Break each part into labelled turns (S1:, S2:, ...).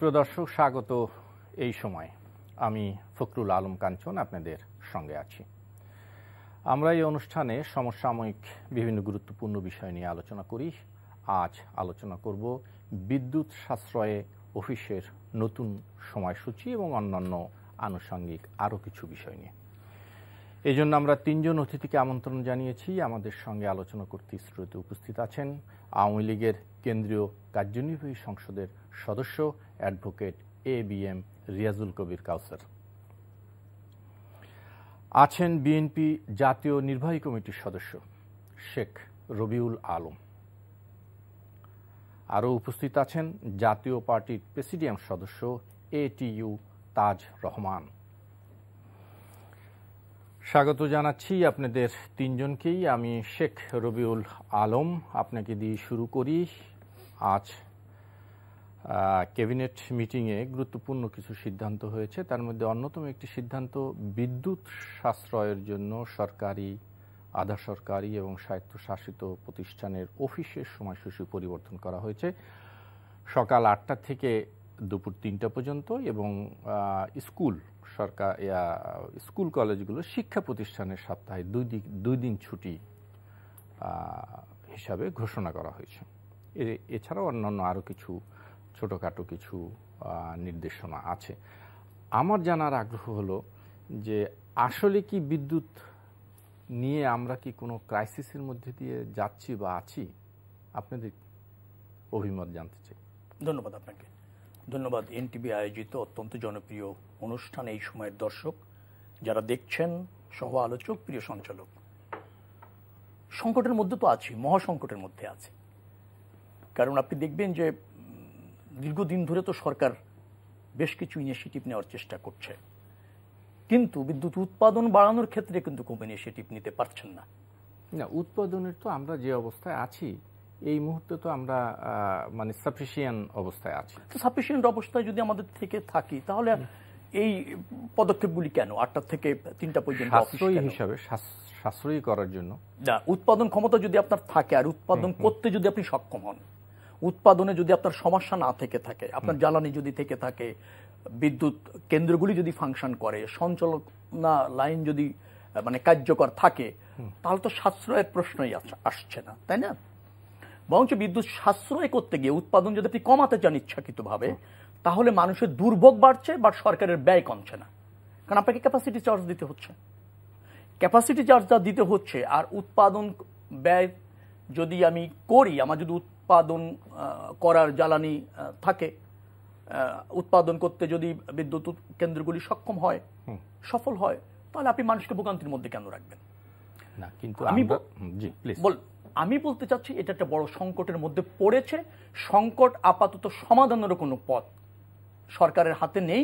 S1: সুপ্রিয় দর্শক, স্বাগত এই সময়। আমি ফখরুল আলম কাঞ্চন আপনাদের সঙ্গে আছি। আমরা এই অনুষ্ঠানে সমসাময়িক বিভিন্ন গুরুত্বপূর্ণ বিষয় নিয়ে আলোচনা করি। আজ আলোচনা করব বিদ্যুৎ সাশ্রয়ে অফিসের নতুন সময়সূচি এবং অন্যান্য আনুষঙ্গিক আরও কিছু বিষয় নিয়ে। এই জন্য আমরা তিনজন অতিথিকে আমন্ত্রণ জানিয়েছি। আমাদের সঙ্গে আলোচনা করতে স্টুডিওতে উপস্থিত আছেন আওয়ামী লীগের কেন্দ্রীয় কার্যনির্বাহী সংসদের সদস্য অ্যাডভোকেট ABM রিয়াজুল কবির কাউসার, আছেন বিএনপি জাতীয় নির্বাহী কমিটির সদস্য শেখ রবিউল আলম, আরও উপস্থিত আছেন জাতীয় পার্টির প্রেসিডিয়াম সদস্য ATU তাজ রহমান। স্বাগত জানাচ্ছি আপনাদের তিনজনকেই। আমি শেখ রবিউল আলম, আপনাকে দিয়ে শুরু করি। আজ ক্যাবিনেট মিটিংয়ে গুরুত্বপূর্ণ কিছু সিদ্ধান্ত হয়েছে। তার মধ্যে অন্যতম একটি সিদ্ধান্ত, বিদ্যুৎ সাশ্রয়ের জন্য সরকারি, আধা সরকারি এবং স্বায়ত্তশাসিত প্রতিষ্ঠানের অফিসের সময়সূচি পরিবর্তন করা হয়েছে। সকাল 8টা থেকে দুপুর 3টা পর্যন্ত এবং স্কুল কলেজগুলো, শিক্ষা প্রতিষ্ঠানের সপ্তাহে দুই দিন ছুটি হিসাবে ঘোষণা করা হয়েছে। এছাড়াও অন্যান্য আরও কিছু ছোটোখাটো কিছু নির্দেশনা আছে। আমার জানার আগ্রহ হলো যে আসলে কি বিদ্যুৎ নিয়ে আমরা কি কোনো ক্রাইসিসের মধ্যে দিয়ে যাচ্ছি বা আছি? আপনাদের অভিমত জানতে চাই।
S2: ধন্যবাদ আপনাকে। ধন্যবাদ এনটিভি আয়োজিত অত্যন্ত জনপ্রিয় অনুষ্ঠান এই সময়ের দর্শক, যারা দেখছেন, সহ আলোচক, প্রিয় সঞ্চালক। সংকটের মধ্যে তো আছি, মহাসংকটের মধ্যে আছে। কারণ আপনি দেখবেন যে দীর্ঘদিন ধরে তো সরকার বেশ কিছু ইনিশিয়েটিভ নেওয়ার চেষ্টা করছে, কিন্তু বিদ্যুৎ উৎপাদন বাড়ানোর ক্ষেত্রে কিন্তু কোনো ইনিশিয়েটিভ নিতে পারছেন না।
S1: উৎপাদনের তো আমরা যে অবস্থায় আছি এই মুহূর্তে তো আমরা মানে সাফিসিয়েন্ট অবস্থায় আছি।
S2: তো সাফিসিয়েন্ট অবস্থায় যদি আমাদের থেকে থাকি, তাহলে এই পদক্ষেপগুলি কেন 8টা থেকে 3টা পর্যন্ত
S1: হিসাবে সাশ্রয়ী করার জন্য?
S2: না, উৎপাদন ক্ষমতা যদি আপনার থাকে আর উৎপাদন করতে যদি আপনি সক্ষম হন, উৎপাদনে যদি আপনার সমস্যা না থেকে থাকে, আপনার জ্বালানি যদি থেকে থাকে, বিদ্যুৎ কেন্দ্রগুলি যদি ফাংশন করে, সঞ্চালনা লাইন যদি মানে কার্যকর থাকে, তাহলে তো সাশ্রয়ের প্রশ্নই আসছে না, তাই না? বরঞ্চ বিদ্যুৎ সাশ্রয় করতে গিয়ে উৎপাদন যদি আপনি কমাতে চান ইচ্ছাকৃতভাবে, তাহলে মানুষের দুর্ভোগ বাড়ছে বা সরকারের ব্যয় কমছে না। কারণ আপনাকে ক্যাপাসিটি চার্জ দিতে হচ্ছে। ক্যাপাসিটি চার্জ যা দিতে হচ্ছে, আর উৎপাদন ব্যয় যদি আমি করি, আমার যদি উৎপাদন করার জ্বালানি থাকে, উৎপাদন করতে যদি বিদ্যুৎ কেন্দ্রগুলি সক্ষম হয়, সফল হয়, তাহলে আপনি মানুষকে ভোগান্তির মধ্যে কেন রাখবেন?
S1: না, কিন্তু
S2: আমি বলতে চাচ্ছি এটা একটা বড় সংকটের মধ্যে পড়েছে। সংকট আপাতত সমাধানের কোনো পথ সরকারের হাতে নেই।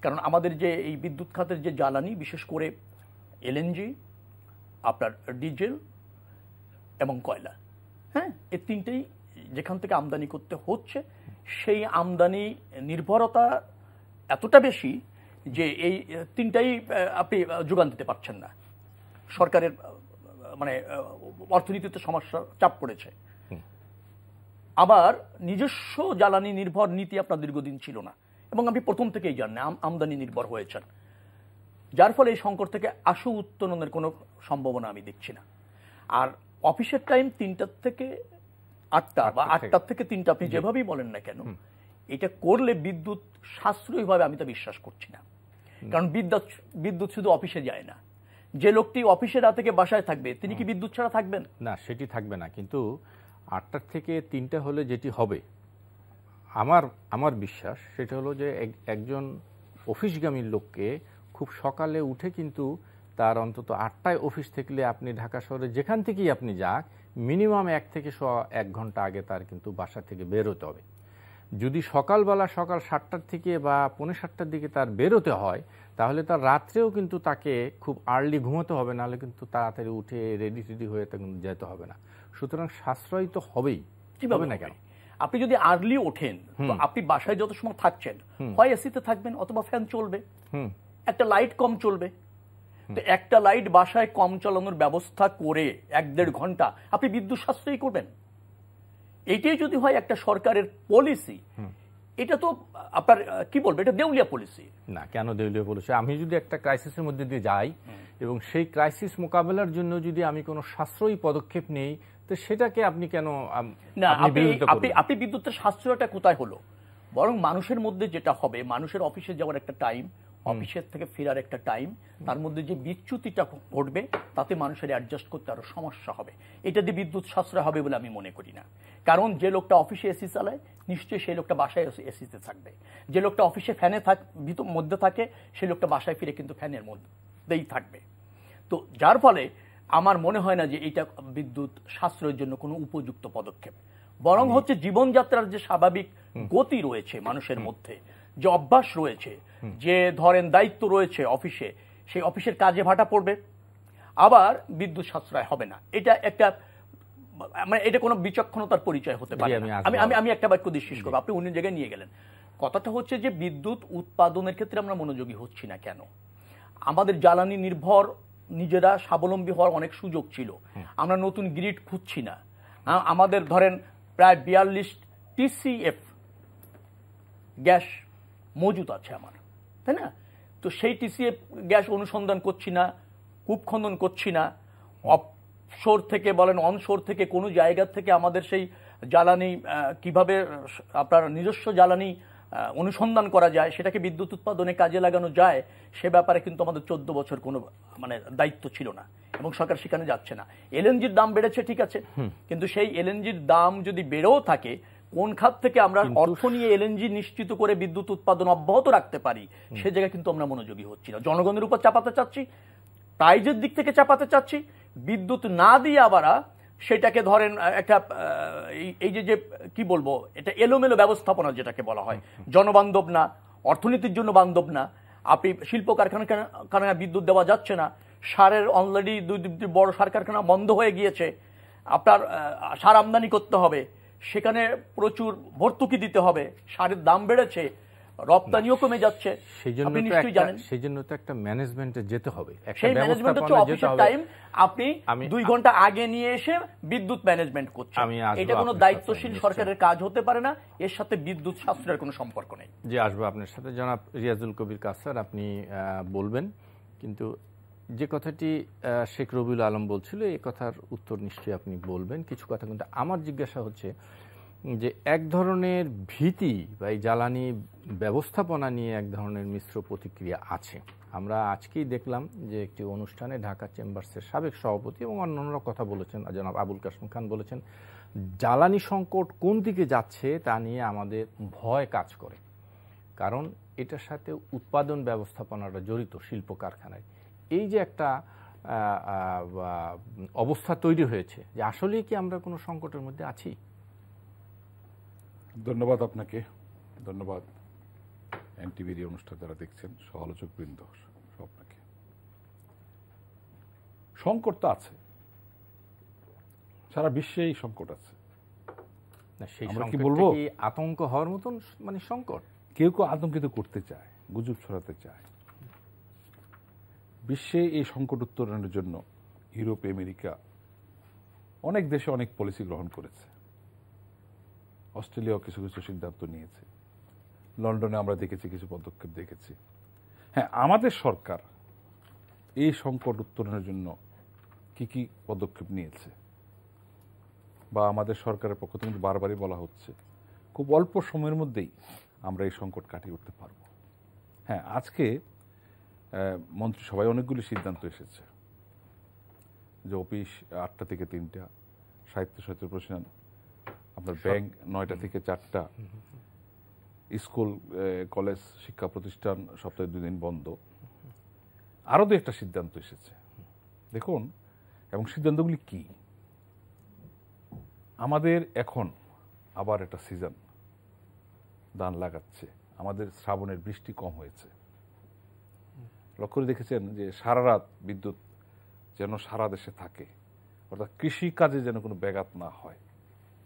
S2: কারণ আমাদের যে এই বিদ্যুৎ খাতের যে জ্বালানি, বিশেষ করে LNG, আপনার ডিজেল এবং কয়লা, হ্যাঁ, এই তিনটেই যেখান থেকে আমদানি করতে হচ্ছে, সেই আমদানি নির্ভরতা এতটা বেশি যে এই তিনটাই আপনি যোগান দিতে পারছেন না। সরকারের মানে অর্থনীতিতে সমস্যা, চাপ পড়েছে। আবার নিজস্ব জ্বালানি নির্ভর নীতি আপনার দীর্ঘদিন ছিল না, এবং আপনি প্রথম থেকেই জানেন আমদানি নির্ভর হয়েছেন, যার ফলে এই সংকট থেকে আশু উত্তরণের কোনো সম্ভাবনা আমি দেখছি না। আর অফিসের টাইম 3টা থেকে 8টা বা 8টা থেকে 3টা, আপনি যেভাবেই বলেন না কেন, এটা করলে বিদ্যুৎ সাশ্রয়ী হবে আমি তা বিশ্বাস করছি না। কারণ বিদ্যুৎ শুধু অফিসে যায় না। যে লোকটি অফিসে রাত থেকে বাসায় থাকবে, তিনি কি বিদ্যুৎ ছাড়া থাকবেন?
S1: না, সেটি থাকবে না। কিন্তু 8টা থেকে 3টা হলে যেটি হবে, আমার বিশ্বাস সেটা হলো যে একজন অফিসগামী লোককে খুব সকালে উঠে কিন্তু তার অন্তত 8টায় অফিস থাকলে আপনি ঢাকা শহরে যেখান থেকেই আপনি যাক, মিনিমাম 1 থেকে 1 ঘন্টা আগে তার কিন্তু বাসা থেকে বের হতে হবে। যদি সকালবেলা সকাল 7টার থেকে বা 7:45টার দিকে তার বেরোতে হয়, তাহলে তার রাত্রেও কিন্তু তাকে খুব আর্লি ঘুমাতে হবে, নাহলে কিন্তু তাড়াতাড়ি উঠে রেডি হয়ে যেতে হবে না। সুতরাং সাশ্রয় তো হবেই, হবে না কেন?
S2: আপনি যদি আর্লি ওঠেন, তো আপনি বাসায় যত সময় থাকছেন, হয় এসিতে থাকবেন অথবা ফ্যান চলবে, একটা লাইট কম চলবে। তো একটা লাইট বাসায় কম চালানোর ব্যবস্থা করে 1-1.5 ঘন্টা আপনি বিদ্যুৎ সাশ্রয়ী করবেন। এইটাই যদি হয় একটা সরকারের পলিসি, এটা তো আপনার কি বলবো, এটা দেউলিয়া পলিসি।
S1: না, কেন দেউলিয়া পলিসি? আমি যদি একটা ক্রাইসিসের মধ্যে দিয়ে যাই এবং সেই ক্রাইসিস মোকাবেলার জন্য যদি আমি কোনো সাশ্রয়ী পদক্ষেপ নেই, তো সেটাকে আপনি কেন
S2: না, আপনি বিদ্যুতের সাশ্রয়টা কোথায় হলো? বরং মানুষের মধ্যে যেটা হবে, মানুষের অফিসে যাওয়ার একটা টাইম, অফিসের থেকে ফেরার একটা টাইম, তার মধ্যে যে বিচ্যুতিটা ঘটবে তাতে মানুষের অ্যাডজাস্ট করতে আরো সমস্যা হবে। এটা দিয়ে বিদ্যুৎ সাশ্রয় হবে বলে আমি মনে করি না। কারণ যে লোকটা অফিসে এসি চালায় নিশ্চয়ই সেই লোকটা বাসায় এসিতে থাকবে। যে লোকটা অফিসে ফ্যানে মধ্যে থাকে সেই লোকটা বাসায় ফিরে কিন্তু ফ্যানের মধ্যেই থাকবে। তো যার ফলে আমার মনে হয় না যে এটা বিদ্যুৎ সাশ্রয়ের জন্য কোনো উপযুক্ত পদক্ষেপ। বরং হচ্ছে জীবনযাত্রার যে স্বাভাবিক গতি রয়েছে মানুষের মধ্যে, যে অভ্যাস রয়েছে, যে ধরেন দায়িত্ব রয়েছে অফিসে, সেই অফিসের কাজে ভাটা পড়বে, আবার বিদ্যুৎ সাশ্রয় হবে না। এটা একটা মানে এটা কোনো বিচক্ষণতার পরিচয় হতে পারে না। আমি একটা বাক্য দিয়ে শেষ করবো, আপনি অন্য জায়গায় নিয়ে গেলেন। কথাটা হচ্ছে যে বিদ্যুৎ উৎপাদনের ক্ষেত্রে আমরা মনোযোগী হচ্ছি না কেন? আমাদের জ্বালানি নির্ভর নিজেরা স্বাবলম্বী হওয়ার অনেক সুযোগ ছিল, আমরা নতুন গ্রিড খুঁজছি না। আমাদের ধরেন প্রায় 42 TCF গ্যাস মজুদ আছে আমার, তাই না? তো সেই TCF গ্যাস অনুসন্ধান করছি না, কূপ খনন করছি না, অফশোর থেকে বলেন অনশোর থেকে কোনো জায়গা থেকে আমাদের সেই জ্বালানি কিভাবে আপনার নিজস্ব জ্বালানি অনুসন্ধান করা যায়, সেটাকে বিদ্যুৎ উৎপাদনে কাজে লাগানো যায়, সে ব্যাপারে কিন্তু আমাদের 14 বছর কোনো মানে দায়িত্ব ছিল না এবং সরকার সেখানে যাচ্ছে না। এলএনজির দাম বেড়েছে ঠিক আছে, কিন্তু সেই এলএনজির দাম যদি বেড়েও থাকে, কোন খাত থেকে আমরা অর্থ নিয়ে এলএনজি নিশ্চিত করে বিদ্যুৎ উৎপাদন অব্যাহত রাখতে পারি, সে জায়গায় কিন্তু আমরা মনোযোগী হচ্ছি না। জনগণের উপর চাপাতে চাচ্ছি, প্রাইজের দিক থেকে চাপাতে চাচ্ছি, বিদ্যুৎ না দিয়ে আবার সেটাকে ধরেন একটা এই যে কি বলবো, এটা এলোমেলো ব্যবস্থাপনা যেটাকে বলা হয়, জনবান্ধব না, অর্থনীতির জন্য বান্ধব না। আপনি শিল্প কারখানায় বিদ্যুৎ দেওয়া যাচ্ছে না, সারের অলরেডি 2 বড় সার কারখানা বন্ধ হয়ে গিয়েছে, আপনার সার আমদানি করতে হবে, সেখানে প্রচুর ভর্তুকি দিতে হবে, সারের দাম বেড়েছে, রপ্তানিও কমে যাচ্ছে, আপনি নিশ্চয়ই জানেন।
S1: সেই জন্য তো একটা ম্যানেজমেন্টে যেতে হবে,
S2: সেই ম্যানেজমেন্ট হচ্ছে অফিসের টাইম আপনি 2 ঘন্টা আগে নিয়ে এসে বিদ্যুৎ ম্যানেজমেন্ট করছেন, এটা কোনো দায়িত্বশীল সরকারের কাজ হতে পারে না। এর সাথে বিদ্যুৎ সাশ্রয়ের কোনো সম্পর্ক নেই।
S1: যে আসবো আপনার সাথে জনাব রিয়াজুল কবির কাসার, আপনি বলবেন, কিন্তু যে কথাটি শেখ রবিউল আলম বলছিল এই কথার উত্তর নিশ্চয়ই আপনি বলবেন কিছু কথা, কিন্তু আমার জিজ্ঞাসা হচ্ছে যে এক ধরনের ভীতি বা এই জ্বালানি ব্যবস্থাপনা নিয়ে এক ধরনের মিশ্র প্রতিক্রিয়া আছে। আমরা আজকেই দেখলাম যে একটি অনুষ্ঠানে ঢাকা চেম্বার্সের সাবেক সভাপতি এবং অন্যান্যরা কথা বলেছেন, জনাব আবুল কাশেম খান বলেছেন জ্বালানি সংকট কোন দিকে যাচ্ছে তা নিয়ে আমাদের ভয় কাজ করে, কারণ এটার সাথে উৎপাদন ব্যবস্থাপনাটা জড়িত শিল্প কারখানায়। এই যে একটা অবস্থা তৈরি হয়েছে, যে আসলেই কি আমরা কোনো সংকটের মধ্যে আছি?
S3: ধন্যবাদ আপনাকে, ধন্যবাদ এনটিভির এই অনুষ্ঠান যারা দেখছেন, সহ-আলোচক বৃন্দ আপনাকে। সংকট তো আছে, সারা বিশ্বেই সংকট আছে।
S1: সেই সংকট বলবো আতঙ্ক হওয়ার মতন মানে সংকট,
S3: কেউ কেউ আতঙ্কিত করতে চায়, গুজব ছড়াতে চায়। বিশ্বে এই সংকট উত্তরণের জন্য ইউরোপ, আমেরিকা অনেক দেশে অনেক পলিসি গ্রহণ করেছে। অস্ট্রেলিয়াও কিছু কিছু সিদ্ধান্ত নিয়েছে, লন্ডনে আমরা দেখেছি কিছু পদক্ষেপ দেখেছি। হ্যাঁ, আমাদের সরকার এই সংকট উত্তরণের জন্য কি কি পদক্ষেপ নিয়েছে, বা আমাদের সরকারের পক্ষ থেকে বারবারই বলা হচ্ছে খুব অল্প সময়ের মধ্যেই আমরা এই সংকট কাটিয়ে উঠতে পারব। হ্যাঁ, আজকে মন্ত্রিসভায় অনেকগুলি সিদ্ধান্ত এসেছে, যে অফিস 8টা থেকে 3টা, সাহিত্য প্রতিষ্ঠান আপনার ব্যাংক 9টা থেকে 4টা, স্কুল কলেজ শিক্ষা প্রতিষ্ঠান সপ্তাহে 2 দিন বন্ধ, আরও 2-একটা সিদ্ধান্ত এসেছে। দেখুন, এবং সিদ্ধান্তগুলি কি, আমাদের এখন আবার একটা সিজন ধান লাগাচ্ছে, আমাদের শ্রাবণের বৃষ্টি কম হয়েছে, লক্ষ্য করে দেখেছেন যে সারা রাত বিদ্যুৎ যেন সারা দেশে থাকে, অর্থাৎ কৃষি কাজে যেন কোনো ব্যাঘাত না হয়,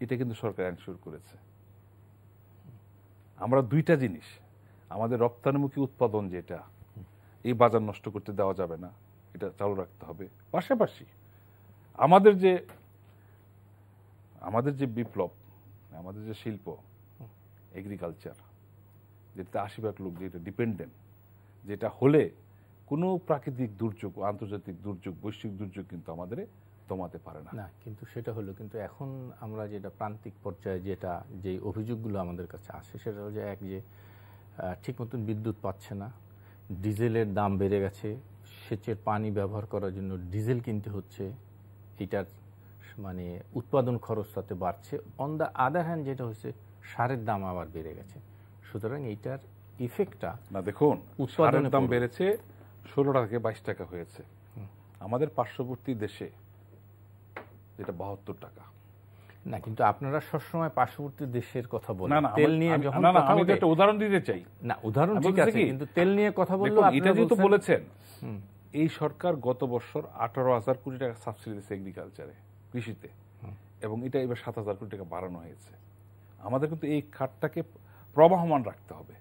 S3: এটা কিন্তু সরকার এনশিওর করেছে। আমরা 2টা জিনিস, আমাদের রপ্তানিমুখী উৎপাদন যেটা, এই বাজার নষ্ট করতে দেওয়া যাবে না, এটা চালু রাখতে হবে। পাশাপাশি আমাদের যে বিপ্লব, আমাদের যে শিল্প, এগ্রিকালচার, যেটা 80% লোক যেটা ডিপেন্ডেন্ট, যেটা হলে কোনো প্রাকৃতিক দুর্যোগ, আন্তর্জাতিক দুর্যোগ, বৈশ্বিক দুর্যোগ কিন্তু আমাদের দমাতে পারে না।
S1: না, কিন্তু সেটা হলো, কিন্তু এখন আমরা যেটা প্রান্তিক পর্যায়ে যে অভিযোগগুলো আমাদের কাছে আসে সেটা হলো যে ঠিক মতন বিদ্যুৎ পাচ্ছে না, ডিজেলের দাম বেড়ে গেছে, সেচের পানি ব্যবহার করার জন্য ডিজেল কিনতে হচ্ছে, এটার মানে উৎপাদন খরচ তাতে বাড়ছে। অন দ্য আদার হ্যান্ড যেটা হচ্ছে সারের দাম আবার বেড়ে গেছে। সুতরাং এইটার ইফেক্টটা
S3: না, দেখুন সারের দাম বেড়েছে 16 টাকা থেকে 22 টাকা হয়েছে। আমাদের পার্শ্ববর্তী দেশে যেটা 72 টাকা।
S1: না, কিন্তু আপনারা সবসময় পার্শ্ববর্তী দেশের কথা বলেন।
S3: না,
S1: তেল নিয়ে যখন কথা
S3: আমি একটা উদাহরণ দিতে চাই।
S1: না, উদাহরণ ঠিক আছে, কিন্তু তেল নিয়ে কথা বললে
S3: এটা যেহেতু বলেছেন, এই সরকার গত বছর 18,000 কোটি টাকা সাবসিডি দিয়েছে এগ্রিকালচারে, কৃষিতে, এবং এটা এবার 7,000 কোটি টাকা বাড়ানো হয়েছে। আমাদের কিন্তু এই খাতটাকে প্রবাহমান রাখতে হবে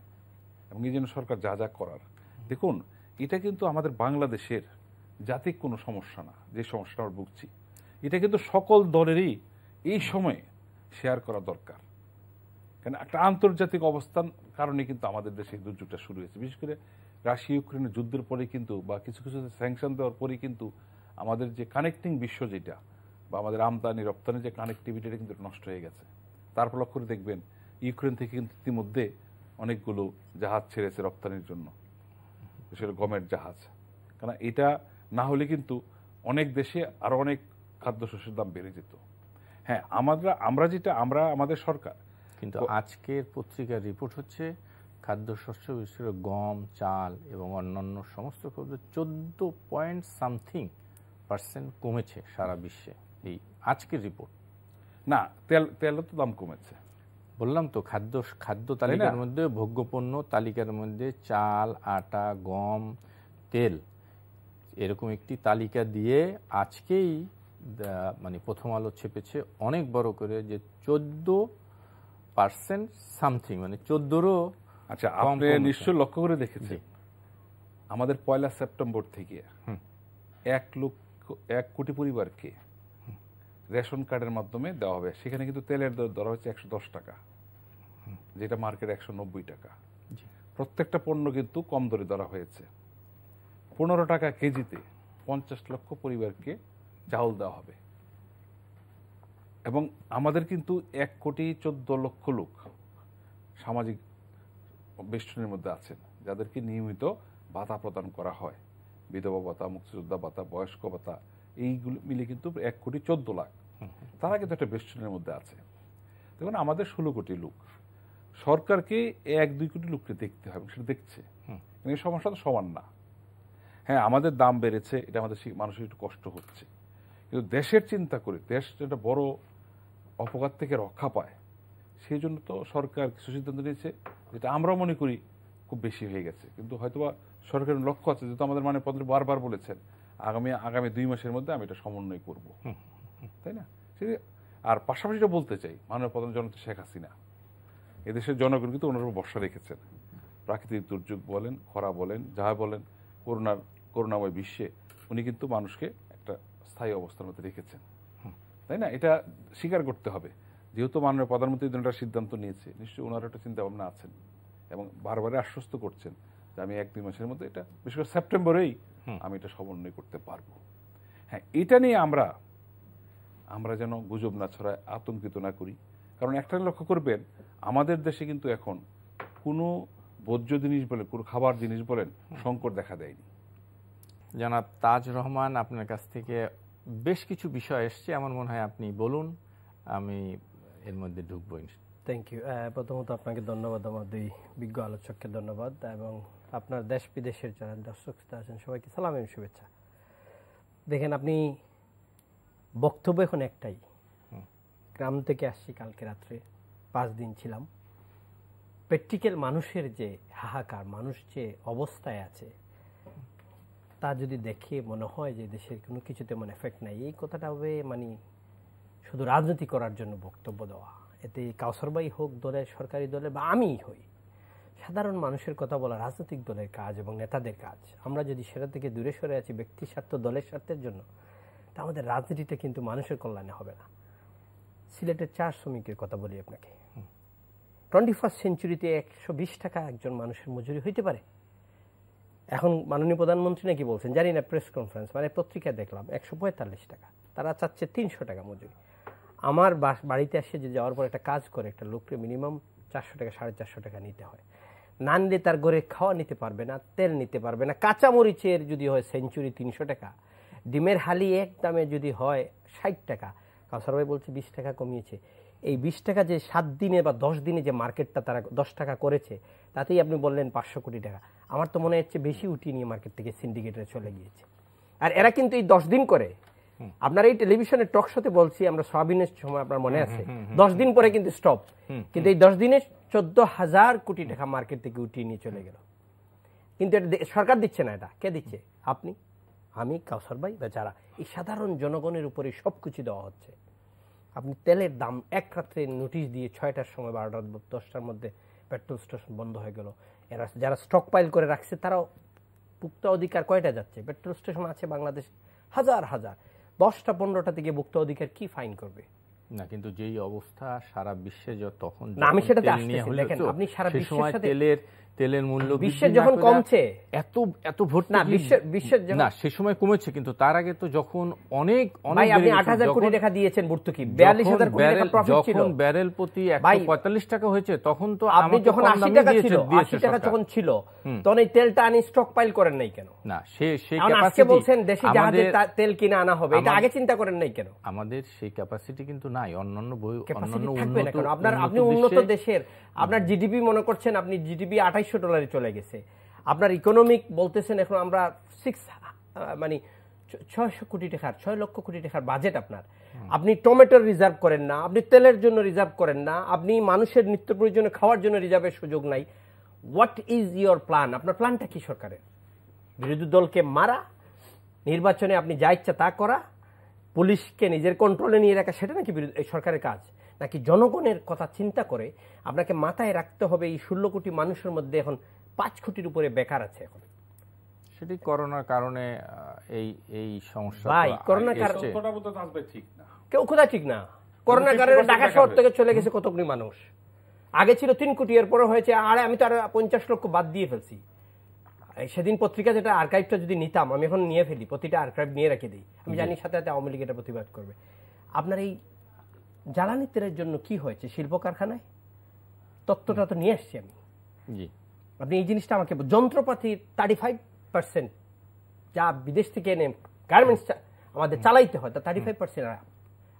S3: এবং এই জন্য সরকার যা যা করার, দেখুন এটা কিন্তু আমাদের বাংলাদেশের জাতিক কোনো সমস্যা না, যে সমস্যাটা আমরা ভুগছি, এটা কিন্তু সকল দলেরই এই সময়ে শেয়ার করা দরকার। কারণ একটা আন্তর্জাতিক অবস্থান কারণে কিন্তু আমাদের দেশে এই দুর্যোগটা শুরু হয়েছে। বিশেষ করে রাশিয়া ইউক্রেনের যুদ্ধের পরে কিন্তু, বা কিছু কিছু স্যাংশন দেওয়ার পরে কিন্তু আমাদের যে কানেক্টিং বিশ্ব যেটা, বা আমাদের আমদানি রপ্তানি যে কানেক্টিভিটিটা কিন্তু নষ্ট হয়ে গেছে। তারপর লক্ষ্য করে দেখবেন ইউক্রেন থেকে কিন্তু ইতিমধ্যে অনেকগুলো জাহাজ ছেড়েছে রপ্তানির জন্য, বিশেষ গমের জাহাজ। কারণ এটা না হলে কিন্তু অনেক দেশে আরো অনেক খাদ্যশস্যের দাম বেড়ে যেত। হ্যাঁ, আমরা আমাদের সরকার,
S1: কিন্তু আজকের পত্রিকার রিপোর্ট হচ্ছে খাদ্যশস্য বিশেষ করে গম, চাল এবং অন্যান্য সমস্ত খাদ্য 14% কমেছে সারা বিশ্বে। এই আজকের রিপোর্ট।
S3: না, তেলের তো দাম কমেছে,
S1: বললাম তো। খাদ্য তালিকার মধ্যে, ভোগ্যপণ্য তালিকার মধ্যে চাল, আটা, গম, তেল এরকম একটি তালিকা দিয়ে আজকেই মানে প্রথম আলো ছেপেছে অনেক বড় করে যে 14% সামথিং, মানে 14-রও।
S3: আচ্ছা, আপনি নিশ্চয় লক্ষ্য করে দেখেছেন আমাদের 1 সেপ্টেম্বর থেকে 1 কোটি পরিবারকে রেশন কার্ডের মাধ্যমে দেওয়া হবে। সেখানে কিন্তু তেলের দর হচ্ছে 110 টাকা, যেটা মার্কেট 190 টাকা। প্রত্যেকটা পণ্য কিন্তু কম দরে ধরা হয়েছে। 15 টাকা কেজিতে 50 লক্ষ পরিবারকে চাউল দেওয়া হবে। এবং আমাদের কিন্তু 1,14,00,000 লোক সামাজিক বেষ্টনীর মধ্যে আছেন, যাদেরকে নিয়মিত ভাতা প্রদান করা হয়, বিধবা ভাতা, মুক্তিযোদ্ধা ভাতা, বয়স্ক ভাতা, এইগুলো মিলে কিন্তু 1,14,00,000। তারা কিন্তু একটা বেষ্টনীর মধ্যে আছে। দেখুন, আমাদের 16 কোটি লোক, সরকারকে 1-2 কোটি লোককে দেখতে হবে, সেটা দেখছে। এই সমস্যা তো সমান না। হ্যাঁ, আমাদের দাম বেড়েছে, এটা আমাদের মানুষের একটু কষ্ট হচ্ছে, কিন্তু দেশের চিন্তা করে দেশ যেটা বড় অপঘাত থেকে রক্ষা পায়, সেই জন্য তো সরকার কিছু সিদ্ধান্ত নিয়েছে, যেটা আমরা মনে করি খুব বেশি হয়ে গেছে। কিন্তু হয়তোবা সরকারের লক্ষ্য আছে, যেহেতু আমাদের মাননীয় প্রধানমন্ত্রী বারবার বলেছেন আগামী 2 মাসের মধ্যে আমি এটা সমন্বয় করব, তাই না? আর পাশাপাশি এটা বলতে চাই, মাননীয় প্রধানমন্ত্রী জননেত্রী শেখ হাসিনা এদেশের জনগণ কিন্তু ওনার উপর ভরসা রেখেছেন। প্রাকৃতিক দুর্যোগ বলেন, খরা বলেন, যা বলেন, করুণাময় বিশ্বে উনি কিন্তু মানুষকে একটা স্থায়ী অবস্থার মধ্যে রেখেছেন, তাই না? এটা স্বীকার করতে হবে। যেহেতু মাননীয় প্রধানমন্ত্রী একটা সিদ্ধান্ত নিয়েছে, নিশ্চয়ই ওনার একটা চিন্তা ভাবনা আছেন এবং বারবার আশ্বস্ত করছেন যে আমি 1-2 মাসের মধ্যে এটা, বিশেষ করে সেপ্টেম্বরেই আমি এটা সমন্বয় করতে পারবো। হ্যাঁ, এটা নিয়ে আমরা যেন গুজব না ছড়ায়, আতঙ্কিত না করি। কারণ একটা লক্ষ্য করবেন, আমাদের দেশে কিন্তু এখন কোনো ভোজ্য জিনিস বলেন, কোনো খাবার জিনিস বলেন, সংকট দেখা দেয়নি।
S1: জনাব তাজ রহমান, আপনার কাছ থেকে বেশ কিছু বিষয় এসছে, আমার মনে হয় আপনি বলুন, আমি এর মধ্যে ঢুকবো।
S4: Thank you. প্রথমত আপনাকে ধন্যবাদ, আমার 2 বিজ্ঞ আলোচককে ধন্যবাদ, এবং আপনার দেশ বিদেশের যারা দর্শক আছেন সবাইকে সালাম এবং শুভেচ্ছা। দেখেন, আপনি বক্তব্য এখন একটাই, গ্রাম থেকে আসছি কালকে রাত্রে, 5 দিন ছিলাম। প্র্যাকটিক্যাল মানুষের যে হাহাকার, মানুষ যে অবস্থায় আছে, তা যদি দেখে মনে হয় যে দেশের কোনো কিছু তেমন এফেক্ট নাই। এই কথাটা হবে মানে শুধু রাজনীতি করার জন্য বক্তব্য দেওয়া। এতে কাউসার ভাই হোক দলের, সরকারি দলের, বা আমিই হই, সাধারণ মানুষের কথা বলা রাজনৈতিক দলের কাজ এবং নেতাদের কাজ। আমরা যদি সেটা থেকে দূরে সরে আছি ব্যক্তি স্বার্থ, দলের স্বার্থের জন্য, তা আমাদের রাজনীতিটা কিন্তু মানুষের কল্যাণে হবে না। সিলেটের 4 শ্রমিকের কথা বলি আপনাকে। 21st সেঞ্চুরিতে 120 টাকা একজন মানুষের মজুরি হইতে পারে? এখন মাননীয় প্রধানমন্ত্রী নাকি বলছেন, জানি না, প্রেস কনফারেন্স মানে পত্রিকায় দেখলাম 145 টাকা, তারা চাচ্ছে 300 টাকা মজুরি। আমার বাড়িতে আসে যে যাওয়ার পর একটা কাজ করে একটা লোককে মিনিমাম 400 টাকা 450 টাকা নিতে হয়। না নিলে তার ঘরে খাওয়া নিতে পারবে না, তেল নিতে পারবে না। কাঁচামরিচের যদি হয় সেঞ্চুরি 300 টাকা, ডিমের হালি এক দামে যদি হয় 60 টাকা, কাউসার ভাই বলছে 20 টাকা কমিয়েছে। এই 20 টাকা যে 7 দিনে বা 10 দিনে যে মার্কেটটা তারা 10 টাকা করেছে, তাতেই আপনি বললেন 500 কোটি টাকা। আমার তো মনে হচ্ছে বেশি উঠিয়ে নিয়ে মার্কেট থেকে সিন্ডিকেটে চলে গিয়েছে। আর এরা কিন্তু এই 10 দিন করে, আপনার এই টেলিভিশনের টক শোতে বলছি আমরা, সোয়াবিনের সময় আপনার মনে আছে, 10 দিন পরে কিন্তু স্টপ, কিন্তু এই 10 দিনে 14,000 কোটি টাকা মার্কেট থেকে উঠিয়ে নিয়ে চলে গেল। কিন্তু এটা সরকার দিচ্ছে না, এটা কে দিচ্ছে? আপনি, আমি, কাউসার ভাই, বেচারা এই সাধারণ জনগণের উপরে সবকিছু দেওয়া হচ্ছে। আপনি তেলের দাম এক রাত্রে নোটিশ দিয়ে 6টার সময় 12টা 10টার মধ্যে পেট্রোল স্টেশন বন্ধ হয়ে গেল। এরা যারা স্টক পাইল করে রাখছে তারাও ভুক্ত অধিকার কয়টা যাচ্ছে? পেট্রোল স্টেশন আছে বাংলাদেশে হাজার হাজার, 10টা 15টা থেকে ভুক্ত অধিকার কি ফাইন করবে?
S1: না, কিন্তু যেই অবস্থা সারা বিশ্বে তখন,
S4: না আমি সেটাতে আসতেছি, দেখেন আপনি সারা বিশ্বের সাথে
S1: তেলের মূল্য
S4: বিশ্বের যখন কমছে,
S1: এত ভর্তি
S4: না বিশ্বের
S1: না সে সময় কমেছে, কিন্তু তার আগে তো যখন অনেক
S4: ভাই আপনি 8,000 কোটি টাকা দিয়েছেন ভর্তুকি, 42,000 কোটি টাকা প্রফিট ছিল,
S1: যখন ব্যারেল প্রতি 145 টাকা হয়েছে তখন তো
S4: আপনি যখন 80 টাকা ছিল, 80 টাকা যখন ছিল তখন এই তেলটা আনি স্টক পাইল করেন নাই কেন?
S1: না সেই
S4: আজকে বলছেন দেশি জাহাজে তেল কিনে আনা হবে, এটা আগে চিন্তা করেন নাই কেন?
S1: আমাদের সেই ক্যাপাসিটি কিন্তু নাই। অন্যান্য
S4: আপনি উন্নত দেশের আপনার জিডিপি মনে করছেন, আপনি জিডিপি $2,800 চলে গেছে। আপনার ইকোনমিক বলতেছেন এখন আমরা 600 কোটি টাকার 6 লক্ষ কোটি টাকার বাজেট আপনার। আপনি টমেটোর রিজার্ভ করেন না, আপনি তেলের জন্য রিজার্ভ করেন না, আপনি মানুষের নিত্য প্রয়োজনে খাওয়ার জন্য রিজার্ভের সুযোগ নাই। What is your plan? আপনার প্ল্যানটা কি সরকারের? বিরোধী দলকে মারা, নির্বাচনে আপনি যা ইচ্ছা তা করা, পুলিশকে নিজের কন্ট্রোলে নিয়ে রাখা, সেটা নাকি এই সরকারের কাজ? নাকি জনগণের কথা চিন্তা করে আপনাকে মাথায় রাখতে হবে এই 16 কোটি মানুষের মধ্যে এখন 5 কোটির উপরে বেকার আছে? এখন
S1: সেটি করোনার কারণে এই সমস্যা।
S4: ভাই করোনার কারণে
S3: ঠিক না,
S4: কেউ কোথায় ঠিক না। করোনার কারণে ঢাকা শহর থেকে চলে গেছে কত কোটি মানুষ। আগে ছিল 3 কোটি, এর পরে হয়েছে, আরে আমি তো আর 50 লক্ষ বাদ দিয়ে ফেলছি। সেদিন পত্রিকা যেটা আর্কাইভটা যদি নিতাম, আমি এখন নিয়ে ফেলি, প্রতিটা আর্কাইভ নিয়ে রেখে দিই, আমি জানি সাথে সাথে আওয়ামী লীগ এটা প্রতিবাদ করবে। আপনার এই জ্বালানি তেলের জন্য কি হয়েছে শিল্প কারখানায়, তত্ত্বটা তো নিয়ে আসছি আমি। আপনি এই জিনিসটা আমাকে, যন্ত্রপাতি 35% যা বিদেশ থেকে এনে গার্মেন্টস আমাদের চালাইতে হয়, তা 35%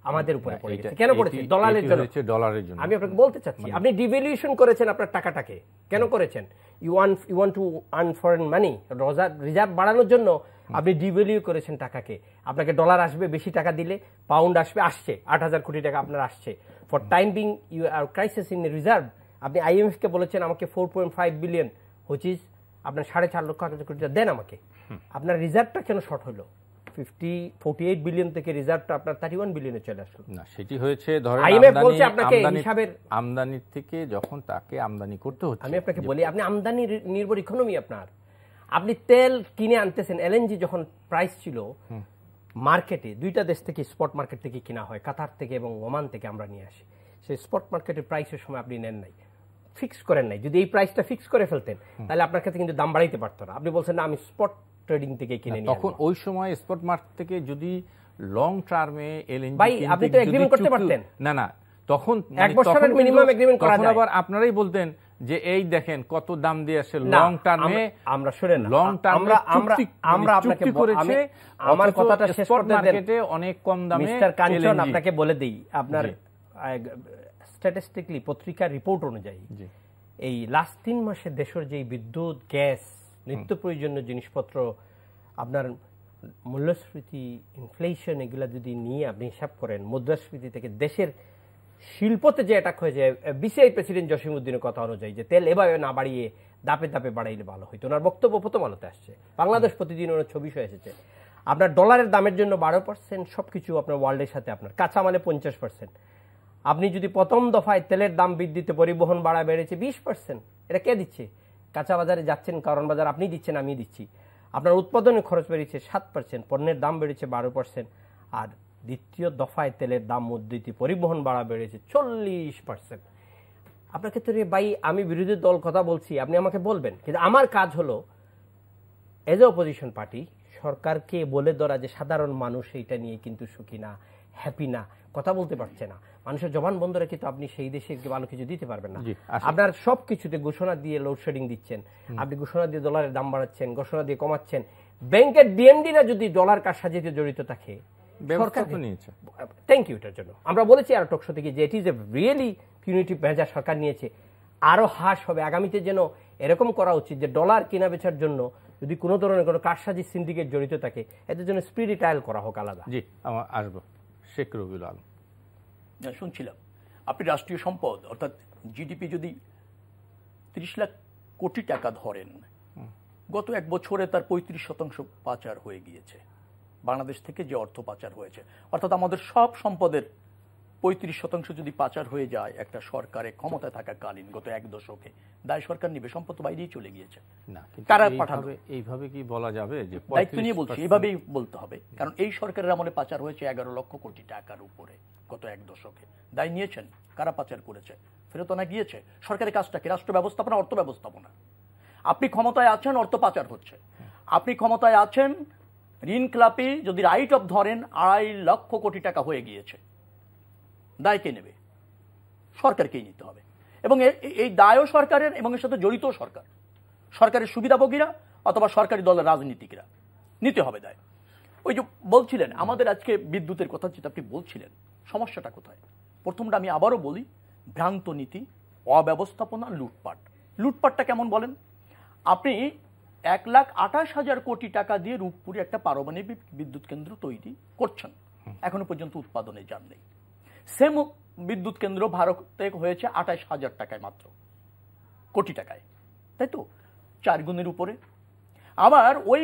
S4: আমাদের উপরে পড়ে গেছে। কেন পড়েছে? ডলারের জন্য। আমি আপনাকে বলতে চাচ্ছি, আপনি ডিভ্যালুয়েশন করেছেন আপনার টাকাটাকে। কেন করেছেন? You want to earn foreign money, reserve বাড়ানোর জন্য আপনি ডিভ্যালু করেছেন টাকাকে। আপনাকে ডলার আসবে বেশি টাকা দিলে, পাউন্ড আসবে, আসছে 8,000 কোটি টাকা আপনার আসছে। For time being you are crisis in reserve. আপনি IMF কে বলেছেন আমাকে 4.5 বিলিয়ন, হুইচ ইজ আপনার 4.5 লক্ষ কোটি টাকা দেন আমাকে। আপনার রিজার্ভটা কেন শর্ট হলো? 48 বিলিয়ন থেকে রিজার্ভটা আপনার 31 বিলিয়নে চলে আসলো।
S1: না, সেটি হয়েছে ধরেন আমদানির থেকে, যখন তাকে আমদানি করতে হচ্ছে।
S4: আমি আপনাকে বলি, আপনি আমদানি নির্ভর ইকোনমি আপনার। আপনি তেল কিনে আনতেছেন, LNG যখন প্রাইস ছিল মার্কেটে, 2টা দেশ থেকে স্পট মার্কেট থেকে কিনা হয়, কাতার থেকে এবং ওমান থেকে আমরা নিয়ে আসি। সেই স্পট মার্কেটের প্রাইসের সময় আপনি নেন নাই, ফিক্স করেন নাই। যদি এই প্রাইসটা ফিক্স করে ফেলতেন তাহলে আপনার কাছে কিন্তু দাম বাড়াইতে পারতো না। আপনি বলছেন না আমি স্পট ট্রেডিং থেকে কিনে নিই।
S1: তখন ওই সময় স্পট মার্কেট থেকে যদি লং টার্মে LNG,
S4: ভাই আপনি তো এগ্রিমেন্ট করতে পারতেন।
S1: না তখন
S4: 1 বছরের মিনিমাম এগ্রিমেন্ট করা যায়।
S1: আবার আপনারাই বলতেন যে এই দেখেন কত দাম দিয়ে আসে লং টার্মে।
S4: আমরা শুনেন,
S1: লং টার্মে
S4: আমরা আপনাকে
S1: করেছে,
S4: আমার কথাটা শেষ করতে দেন।
S1: মার্কেটে অনেক কম দামে।
S4: মিস্টার কাঞ্চন, আপনাকে বলে দেই, আপনার স্ট্যাটিস্টিক্যালি পত্রিকার রিপোর্ট অনুযায়ী এই লাস্ট 3 মাসে দেশের যে বিদ্যুৎ, গ্যাস, নিত্য প্রয়োজনীয় জিনিসপত্র, আপনার মূল্যস্ফীতি, ইনফ্লেশন, এগুলা যদি নিয়ে আপনি হিসাব করেন, মুদ্রাস্ফীতি থেকে দেশের শিল্পতে যে অ্যাটাক হয়েছে, BCI প্রেসিডেন্ট জসিমউদ্দিনের কথা অনুযায়ী যে তেল এভাবে না বাড়িয়ে দাপে দাপে বাড়াইলে ভালো হইতো। ওনার বক্তব্য প্রথম আলোতে আসছে, বাংলাদেশ প্রতিদিন ওনার ছবি এসেছে। আপনার ডলারের দামের জন্য 12%, সবকিছু আপনার ওয়ার্ল্ডের সাথে আপনার কাঁচামালে 50%। আপনি যদি প্রথম দফায় তেলের দাম বৃদ্ধিতে পরিবহন ভাড়া বেড়েছে 20%, এটা কে দিচ্ছে? কাঁচা বাজারে যাচ্ছেন, কারণ বাজার আপনি দিচ্ছেন, আমি দিচ্ছি। আপনার উৎপাদনের খরচ বেড়েছে 7%, পণ্যের দাম বেড়েছে 12%, আর দ্বিতীয় দফায় তেলের দাম মুদ্রিত পরিবহন ভাড়া বেড়েছে 40%। আপনার ক্ষেত্রে ভাই আমি বিরোধী দল কথা বলছি, আপনি আমাকে বলবেন, কিন্তু আমার কাজ হলো এজ এ অপোজিশন পার্টি সরকারকে বলে ধরা যে সাধারণ মানুষ এইটা নিয়ে কিন্তু সুখী না, হ্যাপি না, কথা বলতে পারছে না, মানুষের জবান বন্ধ রেখে তো আপনি সেই দেশে ভালো কিছু দিতে পারবেন না। আপনার সবকিছুতে ঘোষণা দিয়ে লোডশেডিং দিচ্ছেন, আপনি ঘোষণা দিয়ে ডলারের দাম বাড়াচ্ছেন, ঘোষণা দিয়ে কমাচ্ছেন। ব্যাংকের ডিএমডিরা যদি ডলার কারসাজিতে জড়িত থাকে, সরকার নিয়েছে, থ্যাংক ইউ এটার জন্য। আমরা বলেছি আর টকশো থেকে যে it is a really punitive measure সরকার নিয়েছে, আরো হ্রাস হবে আগামীতে। যেন এরকম করা উচিত যে ডলার কেনা বেচার জন্য যদি কোনো ধরনের কোনো কারসাজি সিন্ডিকেট জড়িত থাকে, এদের জন্য স্পিডি ট্রায়াল করা হোক আলাদা।
S1: জি, আমার আসবো শেখ রবিউল আলম।
S2: শুনছিলাম আপনি রাষ্ট্রীয় সম্পদ অর্থাৎ জিডিপি যদি 30 লাখ কোটি টাকা ধরেন, গত 1 বছরে তার 35% পাচার হয়ে গিয়েছে বাংলাদেশ থেকে, যে অর্থ পাচার হয়েছে। অর্থাৎ আমাদের সব সম্পদের 35% যদি পাচার হয়ে যায় একটা সরকারের ক্ষমতায় থাকাকালীন গত 1 দশকে, দায় সরকার নিবে, সম্পদ বাইরেই চলে গিয়েছে।
S1: না,
S2: কারা পাঠাবে?
S1: এইভাবে কি বলা যাবে যে
S2: দায়িত্ব নিয়ে বলছি, এইভাবেই বলতে হবে, কারণ এই সরকারের আমলে পাচার হয়েছে 11 লক্ষ কোটি টাকার উপরে গত 1 দশকে। দায় নিয়েছেন কারা পাচার করেছে, ফেরত আনা গিয়েছে। সরকারের কাজটা কি? রাষ্ট্র ব্যবস্থাপনা, অর্থ ব্যবস্থাপনা। আপনি ক্ষমতায় আছেন, অর্থ পাচার হচ্ছে। আপনি ক্ষমতায় আছেন, ঋণ ক্লাপে যদি রাইট অফ ধরেন 2.5 লক্ষ কোটি টাকা হয়ে গিয়েছে, দায় কে নেবে? সরকারকেই নিতে হবে। এবং এই দায়ও সরকারের, এবং এর সাথে জড়িত সরকার, সরকারের সুবিধাভোগীরা অথবা সরকারি দলের রাজনীতিকরা নিতে হবে দায়। ওই যে বলছিলেন আমাদের আজকে বিদ্যুতের কথা, যেটা আপনি বলছিলেন, সমস্যাটা কোথায়? প্রথমটা আমি আবারও বলি, ভ্রান্ত নীতি, অব্যবস্থাপনা, লুটপাট। লুটপাটটা কেমন বলেন? আপনি 1,28,000 কোটি টাকা দিয়ে রূপপুরে একটা পারমাণবিক বিদ্যুৎ কেন্দ্র তৈরি করছেন, এখনো পর্যন্ত উৎপাদনে যান নেই। সেম বিদ্যুৎ কেন্দ্র ভারতে হয়েছে 28,000 টাকায়, মাত্র কোটি টাকায়, তাই তো? 4 গুণের উপরে। আবার ওই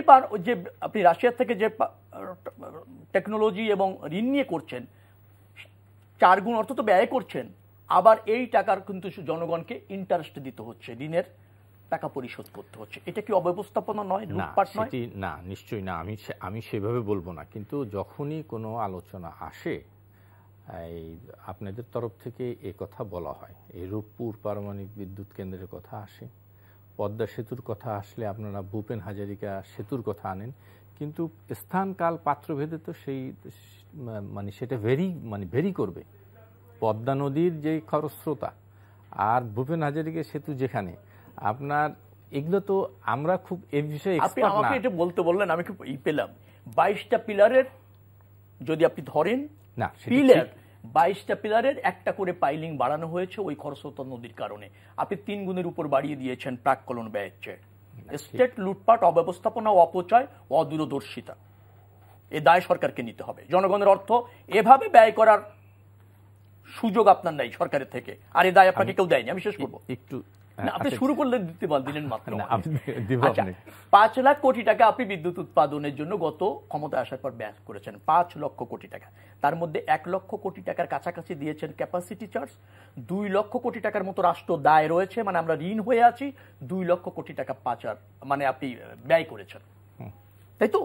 S2: যে আপনি রাশিয়ার থেকে যে টেকনোলজি এবং ঋণ নিয়ে করছেন, 4 গুণ অর্থ তো ব্যয় করছেন, আবার এই টাকার কিন্তু জনগণকে ইন্টারেস্ট দিতে হচ্ছে, ঋণের টাকা পরিশোধ করতে হচ্ছে। এটা কি অব্যবস্থাপনা নয়, লুটপাট নয়?
S1: না, নিশ্চয়ই না, আমি সেভাবে বলবো না। কিন্তু যখনই কোনো আলোচনা আসে, এই আপনাদের তরফ থেকে এ কথা বলা হয়, এই রূপপুর পারমাণবিক বিদ্যুৎ কেন্দ্রের কথা আসে, পদ্মা সেতুর কথা আসলে আপনারা ভূপেন হাজারিকা সেতুর কথা আনেন, কিন্তু স্থান কাল পাত্রভেদে তো সেই মানে সেটা ভেরি করবে। পদ্মা নদীর যে খরস্রোতা আর ভূপেন হাজারিকা সেতু যেখানে, আপনার এগুলো তো আমরা খুব এই বিষয়ে এক্সপার্ট না।
S2: আপনি এটা বলতে বললেন, আমি খুব পেলাম 22টা পিলারের যদি আপনি ধরেন, না পিলার 22টা পিলারের একটা করে পাইলিং বাড়ানো হয়েছে ওই খরস্রোতা নদীর কারণে। আপনি 3 গুণের উপর বাড়িয়ে দিয়েছেন প্রাক্কলন ব্যয়ের চেয়ে। স্টেট লুটপাট, অব্যবস্থাপনা, অপচয়, অদূরদর্শিতা, এ দায় সরকারকে নিতে হবে। জনগণের অর্থ এভাবে ব্যয় করার সুযোগ আপনার নাই সরকারের থেকে, আর এ দায় আপনাকে কেউ দেয়নি। আমি শেষ করবো,
S1: একটু
S2: আপনি শুরু করলে দিলেন মাত্র।
S1: 5
S2: লাখ কোটি টাকা আপনি বিদ্যুৎ উৎপাদনের জন্য গত ক্ষমতা আসার পর ব্যয় করেছেন, 5 লক্ষ কোটি টাকা। তার মধ্যে 1 লক্ষ কোটি টাকার কাছাকাছি দিয়েছেন ক্যাপাসিটি চার্জ, 2 লক্ষ কোটি টাকার মতো রাষ্ট্র দায় রয়েছে, মানে আমরা ঋণ হয়ে আছি, 2 লক্ষ কোটি টাকা পাচার মানে আপনি ব্যয় করেছেন, তাই তো?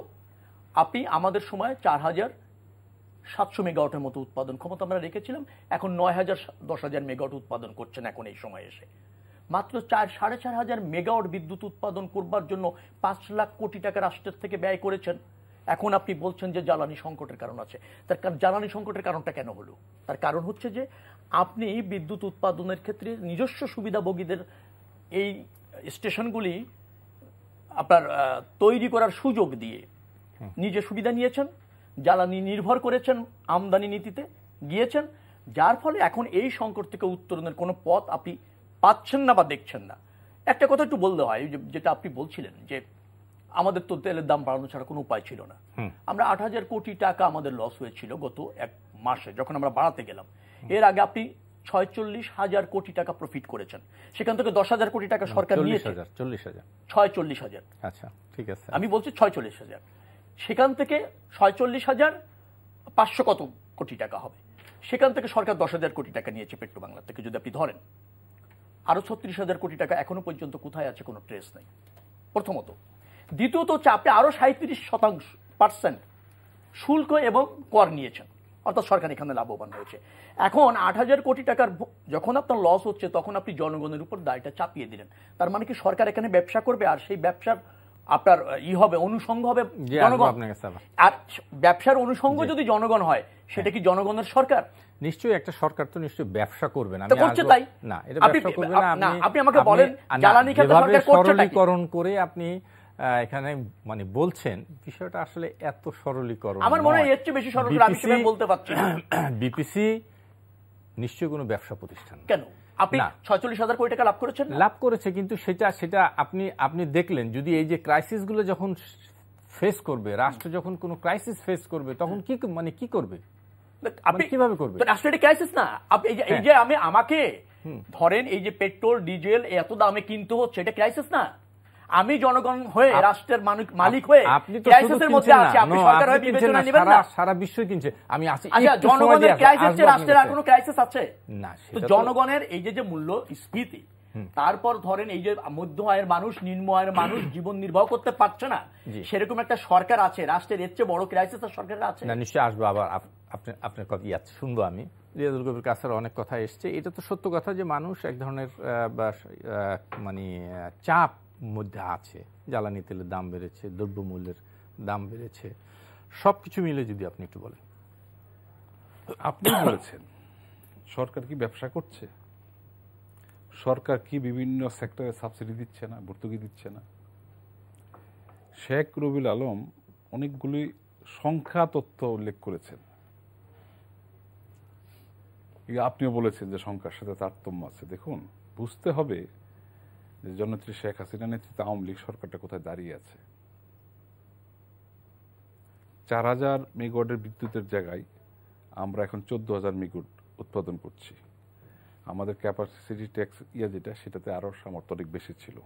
S2: আপনি আমাদের সময় 4,700 মেগাওয়াটের মতো উৎপাদন ক্ষমতা আমরা রেখেছিলাম, এখন 9,000-10,000 মেগাওয়াট উৎপাদন করছেন এখন এই সময় এসে। মাত্র 4,500 মেগাওয়াট বিদ্যুৎ উৎপাদন করবার জন্য 5 লাখ কোটি টাকা রাষ্ট্রের থেকে ব্যয় করেছেন। এখন আপনি বলছেন যে জ্বালানি সংকটের কারণ আছে। তার জ্বালানি সংকটের কারণটা কেন হলো? তার কারণ হচ্ছে যে আপনি বিদ্যুৎ উৎপাদনের ক্ষেত্রে নিজস্ব সুবিধাভোগীদের এই স্টেশনগুলি আপনার তৈরি করার সুযোগ দিয়ে নিজে সুবিধা নিয়েছেন, জ্বালানি নির্ভর করেছেন, আমদানি নীতিতে গিয়েছেন, যার ফলে এখন এই সংকট থেকে উত্তরণের কোনো পথ আপনি পাচ্ছেন না বা দেখছেন না। একটা কথা একটু বলতে হয়, যেটা আপনি বলছিলেন যে আমাদের তো তেলের দাম বাড়ানো ছাড়া কোনো উপায় ছিল না। আমরা 8,000 কোটি টাকা আমাদের লস হয়েছিল গত 1 মাসে যখন আমরা বাড়াতে গেলাম। এর আগে আপনি 46,000 কোটি টাকা প্রফিট করেছেন, সেখান থেকে 10,000 কোটি টাকা সরকার নিয়েছে। 46,000।
S1: আচ্ছা, ঠিক আছে,
S2: আমি বলছি 46,000, সেখান থেকে 46,500 কত কোটি টাকা হবে, সেখান থেকে সরকার 10,000 কোটি টাকা নিয়েছে পেট্রো বাংলা থেকে যদি আপনি ধরেন। আরো 36,000 কোটি টাকা এখনো পর্যন্ত কোথায় আছে, কোনো ট্রেস নাই, প্রথমত। দ্বিতীয়ত হচ্ছে আপনি আরো 37% শুল্ক এবং কর নিয়েছেন, অর্থাৎ সরকার এখানে লাভবান হয়েছে। এখন ৮,০০০ কোটি টাকার যখন আপনার লস হচ্ছে তখন আপনি জনগণের উপর দায়টা চাপিয়ে দিলেন। তার মানে কি সরকার এখানে ব্যবসা করবে আর সেই ব্যবসার আপনার হবে অনুষঙ্গ হবে জনগণ, আর ব্যবসার অনুষঙ্গ যদি জনগণ হয় সেটা কি জনগণের সরকার?
S1: নিশ্চয়ই একটা সরকার তো নিশ্চয়ই ব্যবসা করবে না,
S2: করছে তাই
S1: না, এটা ব্যবসা করবে না।
S2: আপনি আমাকে বলেন জ্বালানি খাতে সরকার করছে নাকি?
S1: সরলীকরণ করে আপনি এখানে মানে বলছেন বিষয়টা আসলে এত সরলীকরণ
S2: আমার মনে হয় এর চেয়ে বেশি সরলীকরণ আমি সেভাবে বলতে পারছি না।
S1: বিপিসি নিশ্চয়ই কোনো ব্যবসা প্রতিষ্ঠান
S2: কেন? আপনি ৪৬,০০০ কোটি টাকা লাভ করেছেন,
S1: লাভ করেছে, কিন্তু সেটা আপনি দেখলেন যদি এই যে ক্রাইসিস গুলো যখন ফেস করবে, রাষ্ট্র যখন কোনো ক্রাইসিস ফেস করবে তখন কি করবে, আপনি কিভাবে করবে?
S2: রাষ্ট্রের ক্রাইসিস না, এই যে আমাকে ধরেন এই যে পেট্রোল ডিজেল এত দামে কিনতে হচ্ছে, এটা ক্রাইসিস না? আমি জনগণ হয়ে রাষ্ট্রের মালিক হয়ে ক্রাইসিসের মধ্যে আছি, আপনি সরকার হয়ে বিবেচনা নেবেন না?
S1: সারা বিশ্বই কিনছে, আমি আছি।
S2: আচ্ছা, জনগণের ক্রাইসিস চেয়ে রাষ্ট্রের আর কোনো ক্রাইসিস আছে
S1: না?
S2: তো জনগণের এই যে মূল্যস্ফীতি, তারপর ধরেন এই যে মধ্য আয়ের মানুষ নিম্ন আয়ের মানুষ জীবন নির্বাহ করতে পারছে না, সেরকম একটা সরকার আছে, রাষ্ট্রের এর চেয়ে বড় ক্রাইসিস আর সরকারের আছে
S1: না? নিশ্চয়ই আসবো, আবার আপনার কথা শুনবো আমি। রিয়াজুল কবির কাছের অনেক কথা এসছে, এটা তো সত্য কথা যে মানুষ এক ধরনের মানে চাপ মধ্যে আছে, জ্বালানি তেলের দাম বেড়েছে, দ্রব্যমূল্যের দাম বেড়েছে, সবকিছু মিলে যদি আপনি একটু বলেন।
S3: আপনি বলেছেন সরকার কি ব্যবসা করছে? সরকার কি বিভিন্ন সেক্টরে সাবসিডি দিচ্ছে না, ভর্তুকি দিচ্ছে না? শেখ রবিউল আলম অনেকগুলি সংখ্যা তথ্য উল্লেখ করেছেন, আপনিও বলেছেন যে সংখ্যার সাথে তারতম্য আছে। দেখুন, বুঝতে হবে যে জননেত্রী শেখ হাসিনা নেতৃত্বে আওয়ামী লীগ সরকারটা কোথায় দাঁড়িয়ে আছে। ৪,০০০ মেগাওয়াটের বিদ্যুতের জায়গায় আমরা এখন ১৪,০০০ মেগাওয়াট উৎপাদন করছি। আমাদের ক্যাপাসিটি ট্যাক্স যেটা, সেটাতে আরও সামর্থ্য অনেক বেশি ছিল।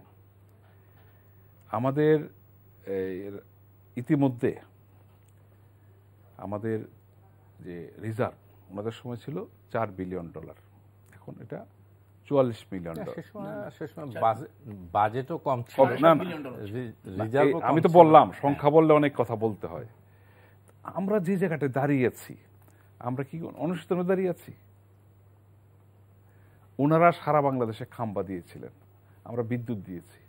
S3: আমাদের ইতিমধ্যে আমাদের যে রিজার্ভ ওনাদের সময় ছিল $4 বিলিয়ন, এখন এটা $44 মিলিয়ন।
S1: বাজেটও কম ছিল,
S3: আমি তো বললাম সংখ্যা বললে অনেক কথা বলতে হয়। আমরা যে জায়গাটায় দাঁড়িয়ে আছি, আমরা কি অনুষ্ঠিত দাঁড়িয়ে আছি? ওনারা সারা বাংলাদেশে খাম্বা দিয়েছিলেন, আমরা বিদ্যুৎ দিয়েছি,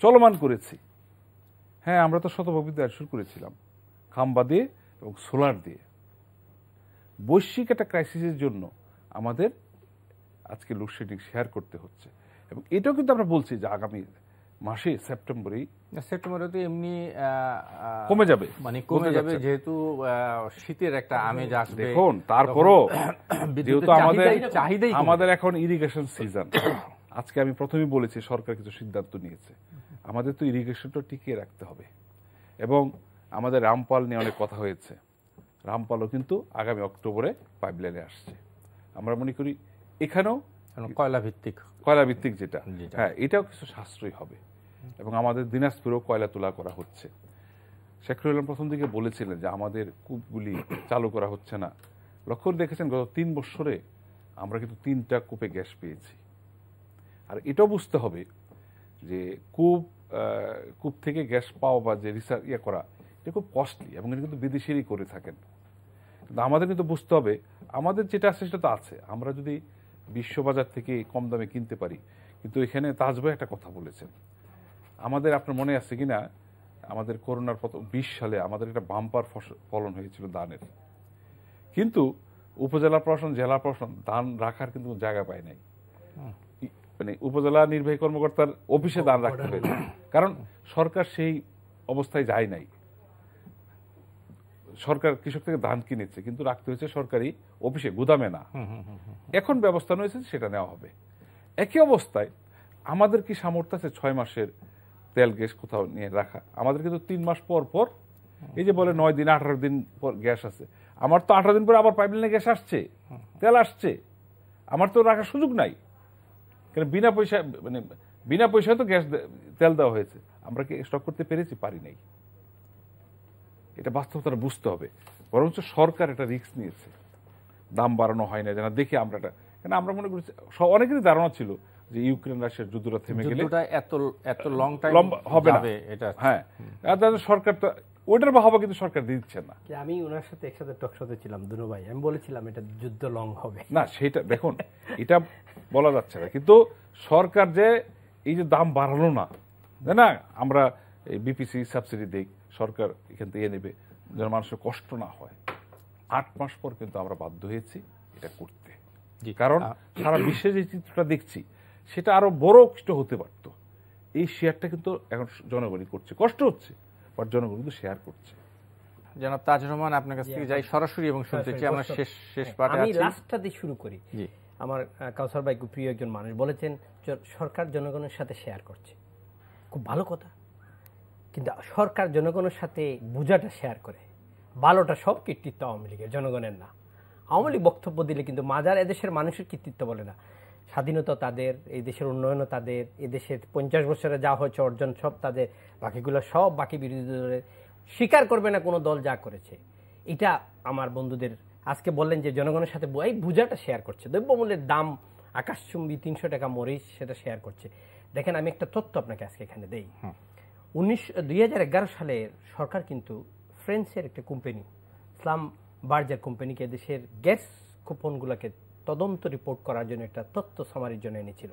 S3: চলমান করেছি। হ্যাঁ, আমরা তো শতভাগ বিদ্যুৎ শুরু করেছিলাম খাম্বা দিয়ে এবং সোলার দিয়ে। বৈশ্বিক একটা ক্রাইসিসের জন্য আমাদের আজকে লোডশেডিং শেয়ার করতে হচ্ছে, এবং এটাও কিন্তু আমরা বলছি যে আগামী মাসে সেপ্টেম্বরে
S1: তো এমনি
S3: কমে যাবে,
S1: মানে কমে যাবে, যেহেতু শীতের একটা আমেজ আসবে।
S3: দেখুন, তারপরও যেহেতু আমাদের এখন ইরিগেশন সিজন, আজকে আমি প্রথমেই বলেছি সরকার কিছু সিদ্ধান্ত নিয়েছে, আমাদের তো ইরিগেশনটা টিকিয়ে রাখতে হবে। এবং আমাদের রামপাল নিয়ে অনেক কথা হয়েছে, রামপালও কিন্তু আগামী অক্টোবরে পাইপলাইনে আসছে। আমরা মনে করি এখানেও
S1: কয়লা ভিত্তিক
S3: যেটা, হ্যাঁ, এটাও কিছু সাশ্রয়ী হবে। এবং আমাদের দিনাজপুরেও কয়লা তোলা করা হচ্ছে। শেখ রবিউল প্রথম দিকে বলেছিলেন যে আমাদের কূপগুলি চালু করা হচ্ছে না। লক্ষ্য দেখেছেন গত 3 বছরে আমরা কিন্তু 3টা কূপে গ্যাস পেয়েছি। আর এটাও বুঝতে হবে যে কূপ থেকে গ্যাস পাওয়া বা যে রিসার্চ করা, এটা খুব কস্টলি, এবং এটা কিন্তু বিদেশিরই করে থাকেন। কিন্তু আমাদের কিন্তু বুঝতে হবে আমাদের যেটা আছে সেটা তো আছে, আমরা যদি বিশ্ববাজার থেকে কম দামে কিনতে পারি। কিন্তু এখানে তাজ ভাই একটা কথা বলেছেন, আমাদের আপনার মনে আছে কিনা, আমাদের করোনার 20 সালে আমাদের একটা বাম্পার ফলন হয়েছিল ধানের, কিন্তু উপজেলা প্রশাসন জেলা প্রশাসন ধান রাখার কিন্তু জায়গা পায় নাই। মানে উপজেলা নির্বাহী কর্মকর্তার অফিসে ধান রাখতে হয়েছে, কারণ সরকার সেই অবস্থায় যায় নাই। সরকার কৃষক থেকে ধান কিনেছে, কিন্তু রাখতে হয়েছে সরকারি অফিসে, গুদামে না। এখন ব্যবস্থা নিয়েছে সেটা নেওয়া হবে। একই অবস্থায় আমাদের কি সামর্থ্য আছে 6 মাসের তেল গ্যাস কোথাও নিয়ে রাখা? আমাদের কিন্তু 3 মাস পর পর, এই যে বলে 9 দিন 18 দিন পর গ্যাস আছে, আমার তো 18 দিন পরে আবার পাইপলাইনে গ্যাস আসছে, তেল আসছে, আমার তো রাখার সুযোগ নাই। কারণ বিনা পয়সায় তো গ্যাস তেল দেওয়া হয়েছে, আমরা কি স্টক করতে পেরেছি? পারি নাই। এটা বাস্তবতা বুঝতে হবে। বরঞ্চ সরকার একটা রিস্ক নিয়েছে, দাম বাড়ানো হয় না যেন দেখে আমরা এটা, কেন আমরা মনে করি অনেকেরই ধারণা ছিল যে ইউক্রেন রাশিয়ার যুদ্ধটা থেমে গেলে
S1: এত লং টাইম
S3: হবে না। হ্যাঁ, সরকার তো ওটার বাহবা কিন্তু সরকার দিচ্ছে না।
S4: আমি ওনার সাথে একসাথে টকশোতে ছিলাম দুনু ভাই, আমি বলেছিলাম এটা যুদ্ধ লং হবে
S3: না, সেটা দেখুন এটা বলা যাচ্ছে না, কিন্তু সরকার যে এই যে দাম বাড়ালো না, তাই না, আমরা বিপিসি সাবসিডি দেই, সরকার এখান থেকে নেবে যেন মানুষের কষ্ট না হয়। 8 মাস পর কিন্তু আমরা বাধ্য হয়েছি এটা করতে, কারণ সারা বিশ্বে যে চিত্রটা দেখছি সেটা আরো বড় কিছু হতে পারত। এই শেয়ারটা কিন্তু এখন জনগণই করছে, কষ্ট হচ্ছে, বাট জনগণ কিন্তু শেয়ার করছে।
S1: জনাব তাজ রহমান, আপনার কাছ থেকে যাই সরাসরি এবং শুনতে চাই। আমরা শেষ পার্টে
S4: আমি
S1: আছি।
S4: লাস্টটা দিয়ে শুরু করি। আমার কাউসার ভাই খুব প্রিয় একজন মানুষ বলেছেন সরকার জনগণের সাথে শেয়ার করছে, খুব ভালো কথা, কিন্তু সরকার জনগণের সাথে বোঝাটা শেয়ার করে, ভালোটা সব কৃতিত্ব আওয়ামী লীগের, জনগণের না। আওয়ামী লীগ বক্তব্য দিলে কিন্তু মাজার এদেশের মানুষের কৃতিত্ব বলে না। স্বাধীনতা তাদের, এই দেশের উন্নয়নও তাদের, এদেশের 50 বছরে যা হয়েছে অর্জন সব তাদের, বাকিগুলো সব বাকি বিরোধী দলের। স্বীকার করবে না কোনো দল যা করেছে। এটা আমার বন্ধুদের আজকে বললেন যে জনগণের সাথে এই বোঝাটা শেয়ার করছে। দ্রব্যমূল্যের দাম আকাশচুম্বী 300 টাকা মরিচ, সেটা শেয়ার করছে। দেখেন আমি একটা তথ্য আপনাকে আজকে এখানে দেই। 2011 সালে সরকার কিন্তু ফ্রেন্সের একটা কোম্পানি স্লাম বার্জার কোম্পানিকে দেশের গ্যাস কুপনগুলোকে তদন্ত রিপোর্ট করার জন্য একটা তথ্য সামারির জন্য এনেছিল।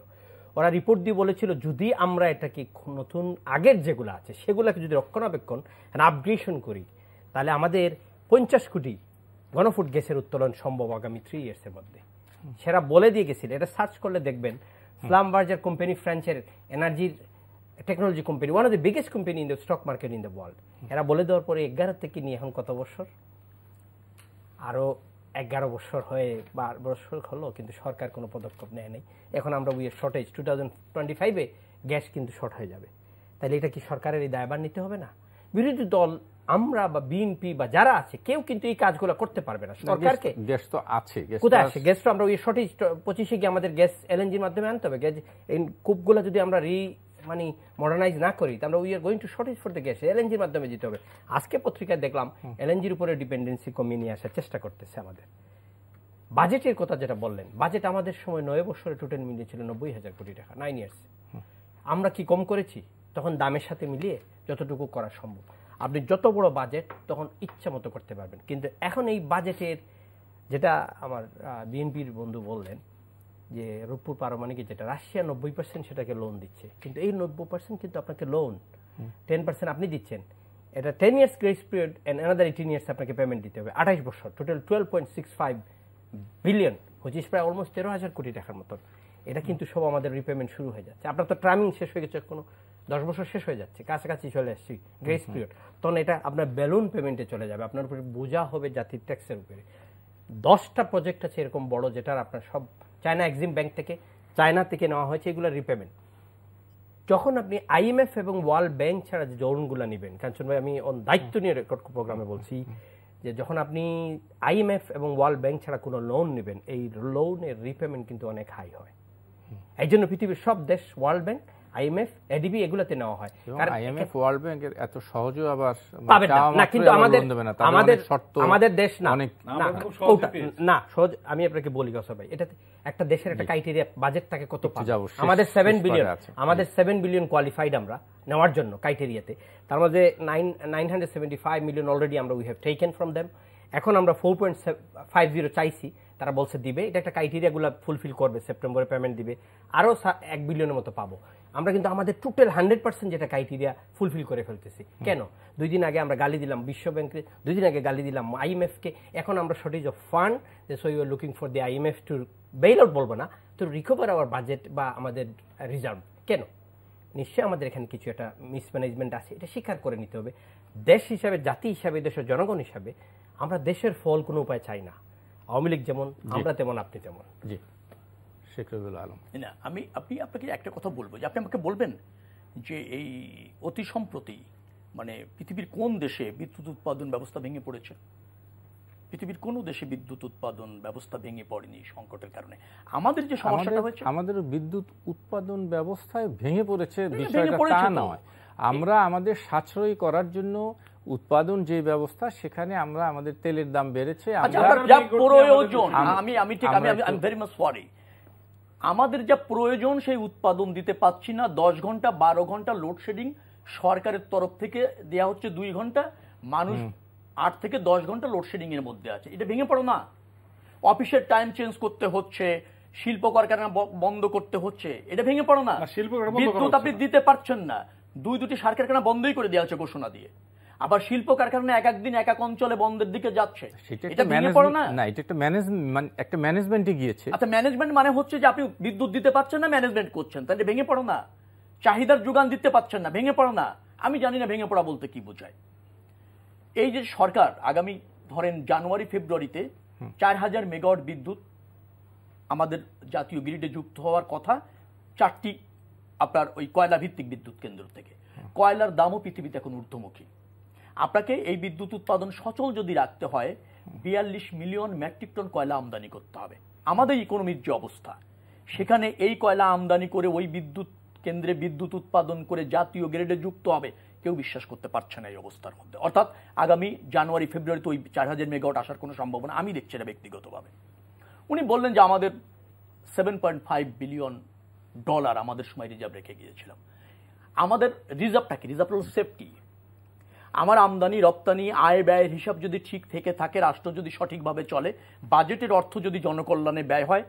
S4: ওরা রিপোর্ট দিয়ে বলেছিল যদি আমরা এটাকে নতুন আগের যেগুলো আছে সেগুলোকে যদি রক্ষণাবেক্ষণ আপগ্রেডেশন করি তাহলে আমাদের 50 কোটি ঘনফুট গ্যাসের উত্তোলন সম্ভব আগামী 3 ইয়ার্সের মধ্যে। সেরা বলে দিয়ে গেছিল, এটা সার্চ করলে দেখবেন। স্লাম বার্জার কোম্পানি ফ্রান্সের এনার্জির technology company, one of the biggest company in the stock market in the world. এরা বলে দেওয়ার পরে 11 থেকে নিয়ে এখন কত বছর, আরো 11 বছর হয়ে 12 বছর হলো, কিন্তু সরকার কোনো পদক্ষেপ নেয় নাই। এখন আমরা উই শর্টেজ 2025-এ গ্যাস কিন্তু শর্ট হয়ে যাবে। তাহলে এটা কি সরকারের এই দায়ভার নিতে হবে না? বিরোধী দল আমরা বা বিএনপি বা যারা আছে কেউ কিন্তু এই কাজগুলো করতে পারবে না। সরকারকে
S1: গ্যাস তো আছে,
S4: কোথায় আছে গ্যাস? তো আমরা ওই শর্টেজ 25-এ গিয়ে আমাদের গ্যাস এলএনজির মাধ্যমে আনতে হবে। গ্যাস এই কূপগুলো যদি আমরা মানে মডার্নাইজ না করি আমরা we are going to shortage for the gas, এলএনজির মাধ্যমে যেতে হবে। আজকে পত্রিকায় দেখলাম এলএনজির উপরে ডিপেন্ডেন্সি কমিয়ে নিয়ে আসার চেষ্টা করতেছে আমাদের। বাজেটের কথা যেটা বললেন, বাজেট আমাদের সময় 9 বছরে টোটাল মিলিয়ে ছিল 90,000 কোটি টাকা, 9 ইয়ার্স। আমরা কি কম করেছি? তখন দামের সাথে মিলিয়ে যতটুকু করা সম্ভব। আপনি যত বড় বাজেট তখন ইচ্ছা মতো করতে পারবেন, কিন্তু এখন এই বাজেটের যেটা আমার বিএনপির বন্ধু বললেন যে রূপপুর পারমাণবিক যেটা রাশিয়া 90% সেটাকে লোন দিচ্ছে, কিন্তু এই 90% কিন্তু আপনাকে লোন 10% আপনি দিচ্ছেন। এটা 10 years grace period and another 18 years আপনাকে পেমেন্ট দিতে হবে। 28 বছর, টোটাল 12.65 বিলিয়ন, হুইচ প্রায় অলমোস্ট 13,000 কোটি টাকার মতন। এটা কিন্তু সব আমাদের রিপেমেন্ট শুরু হয়ে যাচ্ছে। আপনার তো টার্মিং শেষ হয়ে গেছে, কোনো 10 বছর শেষ হয়ে যাচ্ছে, কাছাকাছি চলে আসছি গ্রেস পিরিয়ড। তখন এটা আপনার বেলুন পেমেন্টে চলে যাবে, আপনার উপরে বোঝা হবে জাতির ট্যাক্সের উপরে। 10টা প্রজেক্ট আছে এরকম বড় যেটার আপনার সব চায়না এক্সিম ব্যাংক থেকে, চায়না থেকে নেওয়া হয়েছে, এগুলো রিপেমেন্ট। যখন আপনি আইএমএফ এবং ওয়ার্ল্ড ব্যাংক ছাড়া যে লোনগুলো নেবেন, কাঞ্চন ভাই আমি দায়িত্ব নিয়ে রেকর্ড প্রোগ্রামে বলছি যে যখন আপনি আইএমএফ এবং ওয়ার্ল্ড ব্যাংক ছাড়া কোনো লোন নেবেন, এই লোনের রিপেমেন্ট কিন্তু অনেক হাই হয়। এই জন্য পৃথিবীর সব দেশ ওয়ার্ল্ড ব্যাংক, আইএমএফ, এডিবি এগুলাতে নেওয়া হয়।
S1: কারণ আইএমএফ ওয়ার্ল্ড ব্যাংক এত সহজে আবার
S4: পাবেন না, কিন্তু আমাদের দেশ না না সহজ। আমি আপনাকে বলি গসর ভাই, এটা একটা দেশের একটা ক্রাইটেরিয়া, বাজেটটাকে কত পাবে। আমাদের 7 বিলিয়ন, আমাদের 7 বিলিয়ন কোয়ালিফাইড আমরা নেওয়ার জন্য ক্রাইটেরিয়াতে। তার মধ্যে 975 মিলিয়ন অলরেডি আমরা we have taken from them. এখন আমরা 4.50 চাইছি, তারা বলছে দিবে। এটা একটা ক্রাইটেরিয়াগুলো ফুলফিল করবে, সেপ্টেম্বরে পেমেন্ট দিবে, আরও 1 বিলিয়নের মতো পাবো আমরা। কিন্তু আমাদের টোটাল 100% যেটা ক্রাইটেরিয়া ফুলফিল করে ফেলতেছি। কেন? 2 দিন আগে আমরা গালি দিলাম বিশ্ব ব্যাংকে, 2 দিন আগে গালি দিলাম আইএমএফকে। এখন আমরা shortage of fund, so you are looking for the IMF to bail out, বলবো না, তো রিকভার আওয়ার বাজেট বা আমাদের রিজার্ভ। কেন? নিশ্চয়ই আমাদের এখানে কিছু একটা মিসম্যানেজমেন্ট আছে, এটা স্বীকার করে নিতে হবে। দেশ হিসাবে, জাতি হিসাবে, দেশের জনগণ হিসাবে আমরা দেশের ফল কোনো উপায় চাই না। আওয়ামী লীগ যেমন, আমরা তেমন, আপনি তেমন।
S1: জি, শেখ রবিউল আলম।
S2: না, আপনাকে একটা কথা বলবো, যে আপনি আমাকে বলবেন যে এই অতি সম্প্রতি মানে পৃথিবীর কোন দেশে বিদ্যুৎ উৎপাদন ব্যবস্থা ভেঙে পড়েছে? পৃথিবীর কোনো দেশে বিদ্যুৎ উৎপাদন ব্যবস্থা ভেঙে পড়েনি সংকটের কারণে। আমাদের যে সমস্যাটা হয়েছে,
S1: আমাদের বিদ্যুৎ উৎপাদন ব্যবস্থায় ভেঙে পড়েছে বিষয়টা তা নয়। আমরা আমাদের সাশ্রয়ী করার জন্য উৎপাদন যে ব্যবস্থা, সেখানে আমরা আমাদের তেলের দাম বেড়েছে,
S2: আমাদের যা প্রয়োজন সেই উৎপাদন দিতে পাচ্ছি না। 10 ঘন্টা 12 ঘন্টা লোডশেডিং সরকারের তরফ থেকে দেয়া হচ্ছে, 2 ঘন্টা মানুষ 8 থেকে 10 ঘন্টা লোডশেডিং এর মধ্যে আছে, এটা ভেঙে পড়ো না। অফিসের টাইম চেঞ্জ করতে হচ্ছে, শিল্প কারখানা বন্ধ করতে হচ্ছে, এটা ভেঙে পড়ো না। বিদ্যুৎ আপনি দিতে পারছেন না, দুটি সার কারখানা বন্ধই করে দেওয়া হচ্ছে ঘোষণা দিয়ে। আবার শিল্প কারখানা এক একদিন এক এক অঞ্চলে বন্ধের দিকে যাচ্ছে, এটা ভেঙে পড়ো না।
S1: না, এটা একটা ম্যানেজমেন্টে গিয়েছে।
S2: আচ্ছা, ম্যানেজমেন্ট মানে হচ্ছে যে আপনি বিদ্যুৎ দিতে পারছেন না, ম্যানেজমেন্ট করছেন, তাহলে ভেঙে পড়ো না। চাহিদার যোগান দিতে পারছেন না, ভেঙে পড়ো না। আমি জানি না ভেঙে পড়া বলতে কি বোঝায়। এই যে সরকার আগামী ধরেন জানুয়ারি ফেব্রুয়ারিতে 4000 মেগাওয়াট বিদ্যুৎ আমাদের জাতীয় গ্রিডে যুক্ত হওয়ার কথা, 4টি আপনার ওই কয়লা ভিত্তিক বিদ্যুৎ কেন্দ্র থেকে। কয়লার দামও পৃথিবীতে এখন ঊর্ধ্বমুখী। আপনাকে এই বিদ্যুৎ উৎপাদন সচল যদি রাখতে হয় 42 মিলিয়ন মেট্রিক টন কয়লা আমদানি করতে হবে। আমাদের ইকোনমির যে অবস্থা, সেখানে এই কয়লা আমদানি করে ওই বিদ্যুৎ কেন্দ্রে বিদ্যুৎ উৎপাদন করে জাতীয় গ্রিডে যুক্ত হবে, কেউ বিশ্বাস করতে পারছে না এই অবস্থার মধ্যে। অর্থাৎ আগামী জানুয়ারি ফেব্রুয়ারিতে ওই 4000 মেগাওয়াট আসার কোনো সম্ভাবনা আমি দেখছি না ব্যক্তিগতভাবে। উনি বললেন যে আমাদের $7.5 বিলিয়ন আমাদের সময় রিজার্ভ রেখে গিয়েছিলাম। আমাদের রিজার্ভটা কি? রিজার্ভ হল সেফটি। আমার আমদানি রপ্তানি আয় ব্যয়ের হিসাব যদি ঠিক থেকে থাকে, রাষ্ট্র যদি সঠিকভাবে চলে, বাজেটের অর্থ যদি জনকল্যাণে ব্যয় হয়,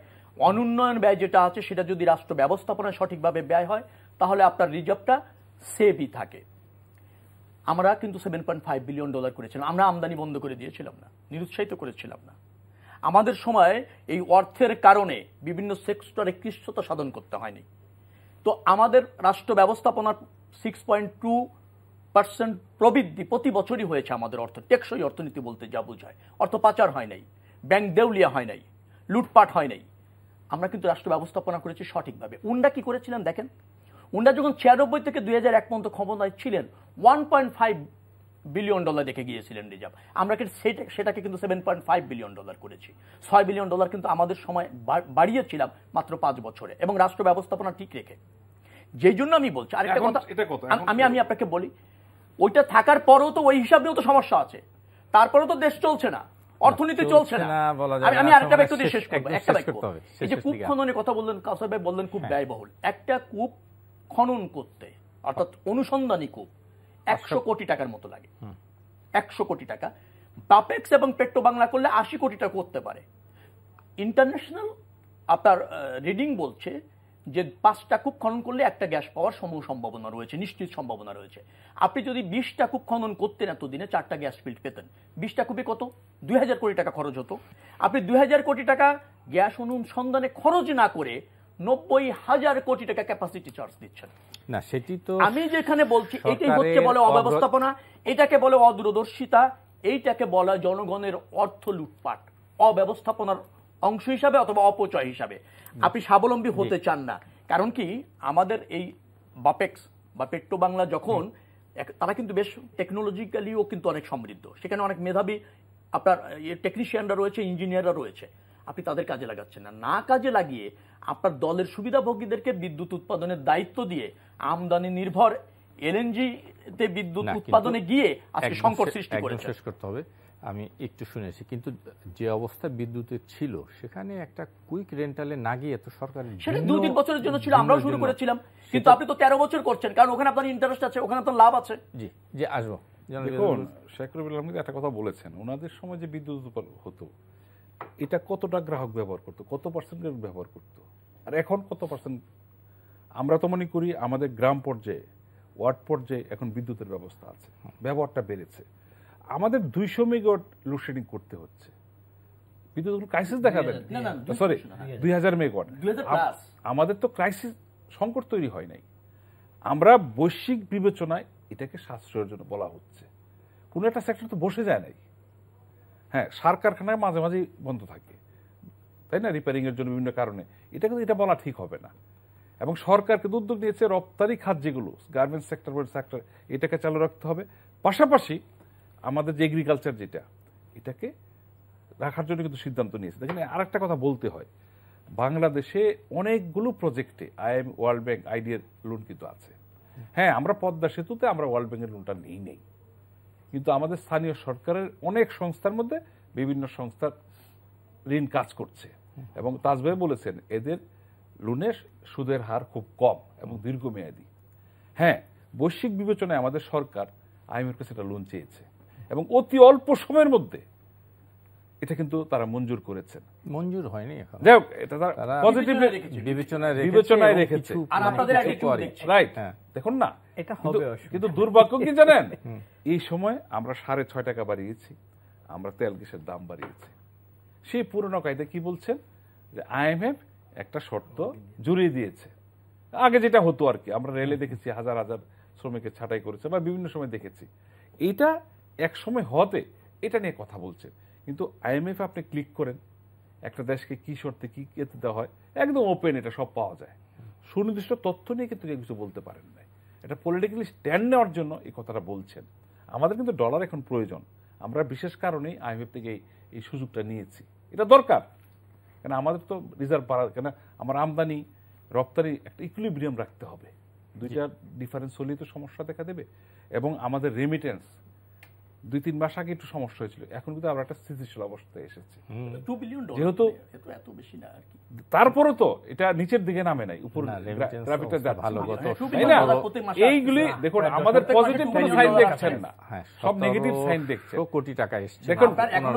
S2: অনুন্নয়ন ব্যয় যেটা আছে সেটা যদি রাষ্ট্র ব্যবস্থাপনায় সঠিকভাবে ব্যয় হয়, তাহলে আপনার রিজার্ভটা সেভই থাকে। আমরা কিন্তু $7.5 বিলিয়ন করেছিলাম। আমরা আমদানি বন্ধ করে দিয়েছিলাম না, নিরুৎসাহিত করেছিলাম না। আমাদের সময় এই অর্থের কারণে বিভিন্ন সেক্টরে ক্লিষ্টতা সাধন করতে হয়নি। তো আমাদের রাষ্ট্র ব্যবস্থাপনার 6.2% প্রবৃদ্ধি প্রতি বছরই হয়েছে আমাদের অর্থ। টেকসই অর্থনীতি বলতে যা বোঝায়, অর্থ পাচার হয় নাই, ব্যাংক দেউলিয়া হয় নাই, লুটপাট হয় নাই। আমরা কিন্তু রাষ্ট্র ব্যবস্থাপনা করেছি সঠিকভাবে। উন্ডা কি করেছিলেন দেখেন, উন্ডা যখন 96 থেকে 2001 পর্যন্ত ক্ষমতায় ছিলেন $1.5 বিলিয়ন রেখে গিয়েছিলেন রিজার্ভ। আমরা কিন্তু সেটাকে কিন্তু $7.5 বিলিয়ন করেছি। $6 বিলিয়ন কিন্তু আমাদের সময় বাড়িয়েছিলাম মাত্র 5 বছরে, এবং রাষ্ট্র ব্যবস্থাপনা ঠিক রেখে। যেই জন্য আমি বলছি আরেকটা কথা, আমি আপনাকে বলি, ওইটা থাকার পরেও তো ওই হিসাবেও তো সমস্যা আছে, তারপরেও তো দেশ চলছে না, অর্থনীতি চলছে না। আমি আরেকটা ব্যক্তি দিয়ে শেষ করবো, একটা ব্যক্তি। এই যে কূপ খননের কথা বললেন, কাউসার ভাই বললেন খুব ব্যয়বহুল। একটা কূপ খনন করতে, অর্থাৎ অনুসন্ধানী কূপ, 100 কোটি টাকার মতো লাগে। 100 কোটি টাকা। বাপেক্স এবং পেট্রো বাংলা করলে 80 কোটি টাকা করতে পারে। ইন্টারন্যাশনাল আপনার রিডিং বলছে যে 5টা কূপ খনন করলে একটা গ্যাস পাওয়ার সম্ভাবনা রয়েছে, নিশ্চিত সম্ভাবনা রয়েছে। আপনি যদি 20টা কূপ খনন করতেন এতদিনে 4টা গ্যাস ফিল্ড পেতেন। 20টা কূপে কত? 2000 কোটি টাকা খরচ হতো। আপনি 2000 কোটি টাকা গ্যাস অনুসন্ধানে খরচ না করে 90,000 কোটি টাকা ক্যাপাসিটি চার্জ দিচ্ছেন।
S1: না, সেটি তো
S2: আমি যেখানে বলছি এটাই হচ্ছে বলে অব্যবস্থাপনা, এটাকে বলে অদূরদর্শিতা, এইটাকে বলা জনগণের অর্থ লুটপাট, অব্যবস্থাপনার অংশ হিসাবে অথবা অপচয় হিসাবে। আপনি স্বাবলম্বী হতে চান না, কারণ কি আমাদের এই বাপেক্স বা পেট্রো বাংলা যখন, তারা কিন্তু বেশ টেকনোলজিক্যালিও কিন্তু অনেক সমৃদ্ধ, সেখানে অনেক মেধাবী আপনার টেকনিশিয়ানরা রয়েছে, ইঞ্জিনিয়াররা রয়েছে। আপনি তাদের কাজে লাগাচ্ছেন না, না কাজে লাগিয়ে আপনার দলের সুবিধাভোগীদেরকে বিদ্যুৎ উৎপাদনের দায়িত্ব দিয়ে আমদানি নির্ভর এলএনজি তে বিদ্যুৎ উৎপাদনে গিয়ে আজকে সংকট সৃষ্টি করেছে।
S1: শেষ করতে হবে। আমি একটু শুনেছি, কিন্তু যে অবস্থা বিদ্যুতের ছিল সেখানে একটা কুইক রেন্টালে না গিয়ে তো সরকার
S2: সেটা 2-3 বছরের জন্য ছিল, আমরাও শুরু করেছিলাম, কিন্তু আপনি তো 13 বছর করছেন, কারণ ওখানে আপনার ইন্টারেস্ট আছে, ওখানে আপনার লাভ আছে।
S1: জি জি, আসবো।
S3: দেখুন, শেখ রবিউল আহমেদ একটা কথা বলেছেন, ওনাদের সময় যে বিদ্যুৎ হতো এটা কতটা গ্রাহক ব্যবহার করতো, কত পার্সেন্ট ব্যবহার করতো, আর এখন কত পার্সেন্ট? আমরা তো মনে করি আমাদের গ্রাম পর্যায়ে, ওয়ার্ড পর্যায়ে এখন বিদ্যুতের ব্যবস্থা আছে, ব্যবহারটা বেড়েছে। আমাদের 200 মেগাওয়াট লোডশেডিং করতে হচ্ছে, বিদ্যুৎ ক্রাইসিস দেখা দেয়, সরি 2000 মেগাওয়াট। আমাদের তো ক্রাইসিস, সংকট তৈরি হয় নাই। আমরা বৈশ্বিক বিবেচনায় এটাকে সাশ্রয়ের জন্য বলা হচ্ছে। কোনো একটা সেক্টর তো বসে যায় নাই। হ্যাঁ, সার কারখানায় মাঝে মাঝে বন্ধ থাকে, তাই না, রিপেয়ারিং এর জন্য বিভিন্ন কারণে। এটা কিন্তু এটা বলা ঠিক হবে না। এবং সরকার কিন্তু উদ্যোগ নিয়েছে রপ্তানি খাত যেগুলো, গার্মেন্টস সেক্টর, এটাকে চালু রাখতে হবে। পাশাপাশি আমাদের যে এগ্রিকালচার যেটা, এটাকে রাখার জন্য কিন্তু সিদ্ধান্ত নিয়েছে। দেখেন, আর একটা কথা বলতে হয়, বাংলাদেশে অনেকগুলো প্রজেক্টে IMF, ওয়ার্ল্ড ব্যাংক, আইডিয়ার লোন কিন্তু আছে। হ্যাঁ, আমরা পদ্মা সেতুতে আমরা ওয়ার্ল্ড ব্যাংকের লোনটা নেই, কিন্তু আমাদের স্থানীয় সরকারের অনেক সংস্থার মধ্যে বিভিন্ন সংস্থার ঋণ কাজ করছে। এবং তাজভাই বলেছেন এদের লোনের সুদের হার খুব কম এবং দীর্ঘমেয়াদী। হ্যাঁ, বৈশ্বিক বিবেচনায় আমাদের সরকার IMF এর কাছে একটা লোন চেয়েছে, এবং অতি অল্প সময়ের মধ্যে এটা কিন্তু তারা মঞ্জুর করেছেন।
S1: মঞ্জুর হয়নি এখন,
S3: যাই হোক, এটা তারা পজিটিভলি বিবেচনায় রেখেছে।
S2: আর আপনাদের attitude দেখছি।
S3: রাইট, দেখুন না,
S4: এটা হবে
S3: কিন্তু দুর্ভাগ্য কি জানেন, এই সময় আমরা 6.5 টাকা বাড়িয়েছি, আমরা তেল গ্যাসের দাম বাড়িয়েছি। সেই পুরনো কায়দা কি বলছেন যে আইএমএফ একটা শর্ত জুড়িয়ে দিয়েছে। আগে যেটা হতো আর কি, আমরা রেলে দেখেছি হাজার হাজার শ্রমিকের ছাঁটাই করেছে বা বিভিন্ন সময় দেখেছি। এইটা এক সময় হতে এটা নিয়ে কথা বলছে, কিন্তু আইএমএফ আপনি ক্লিক করেন একটা দেশকে কি শর্তে কি এতে দেওয়া হয়, একদম ওপেন, এটা সব পাওয়া যায়। সুনির্দিষ্ট তথ্য নিয়ে কিন্তু কিছু বলতে পারেন না। এটা পলিটিক্যালি স্ট্যান্ড নেওয়ার জন্য এই কথাটা বলছেন। আমাদের কিন্তু ডলার এখন প্রয়োজন, আমরা বিশেষ কারণেই আইএমএফ থেকে এই সুযোগটা নিয়েছি। এটা দরকার, কেন আমাদের তো রিজার্ভ বাড়ার, কেন আমার আমদানি রপ্তানি একটা ইকুইলিব্রিয়াম রাখতে হবে। দুইটা ডিফারেন্স হলেই তো সমস্যা দেখা দেবে। এবং আমাদের রেমিটেন্স 2-3 মাস আগে একটু সমস্যা হয়েছিল, এখন কিন্তু আমরা একটা স্থিতিশীল অবস্থায় এসেছি।
S2: $2 বিলিয়ন
S3: যেহেতু
S2: এত বেশি না আর কি,
S3: তারপরও তো এটা নিচের দিকে নামে নাই, উপর গ্রাফিকটা ভালো, তাই না? এইগুলি দেখুন, আমাদের পজিটিভ কোনো সাইন দেখছেন না, সব নেগেটিভ সাইন দেখছেন।
S1: কোটি টাকা এসেছে,
S3: দেখুন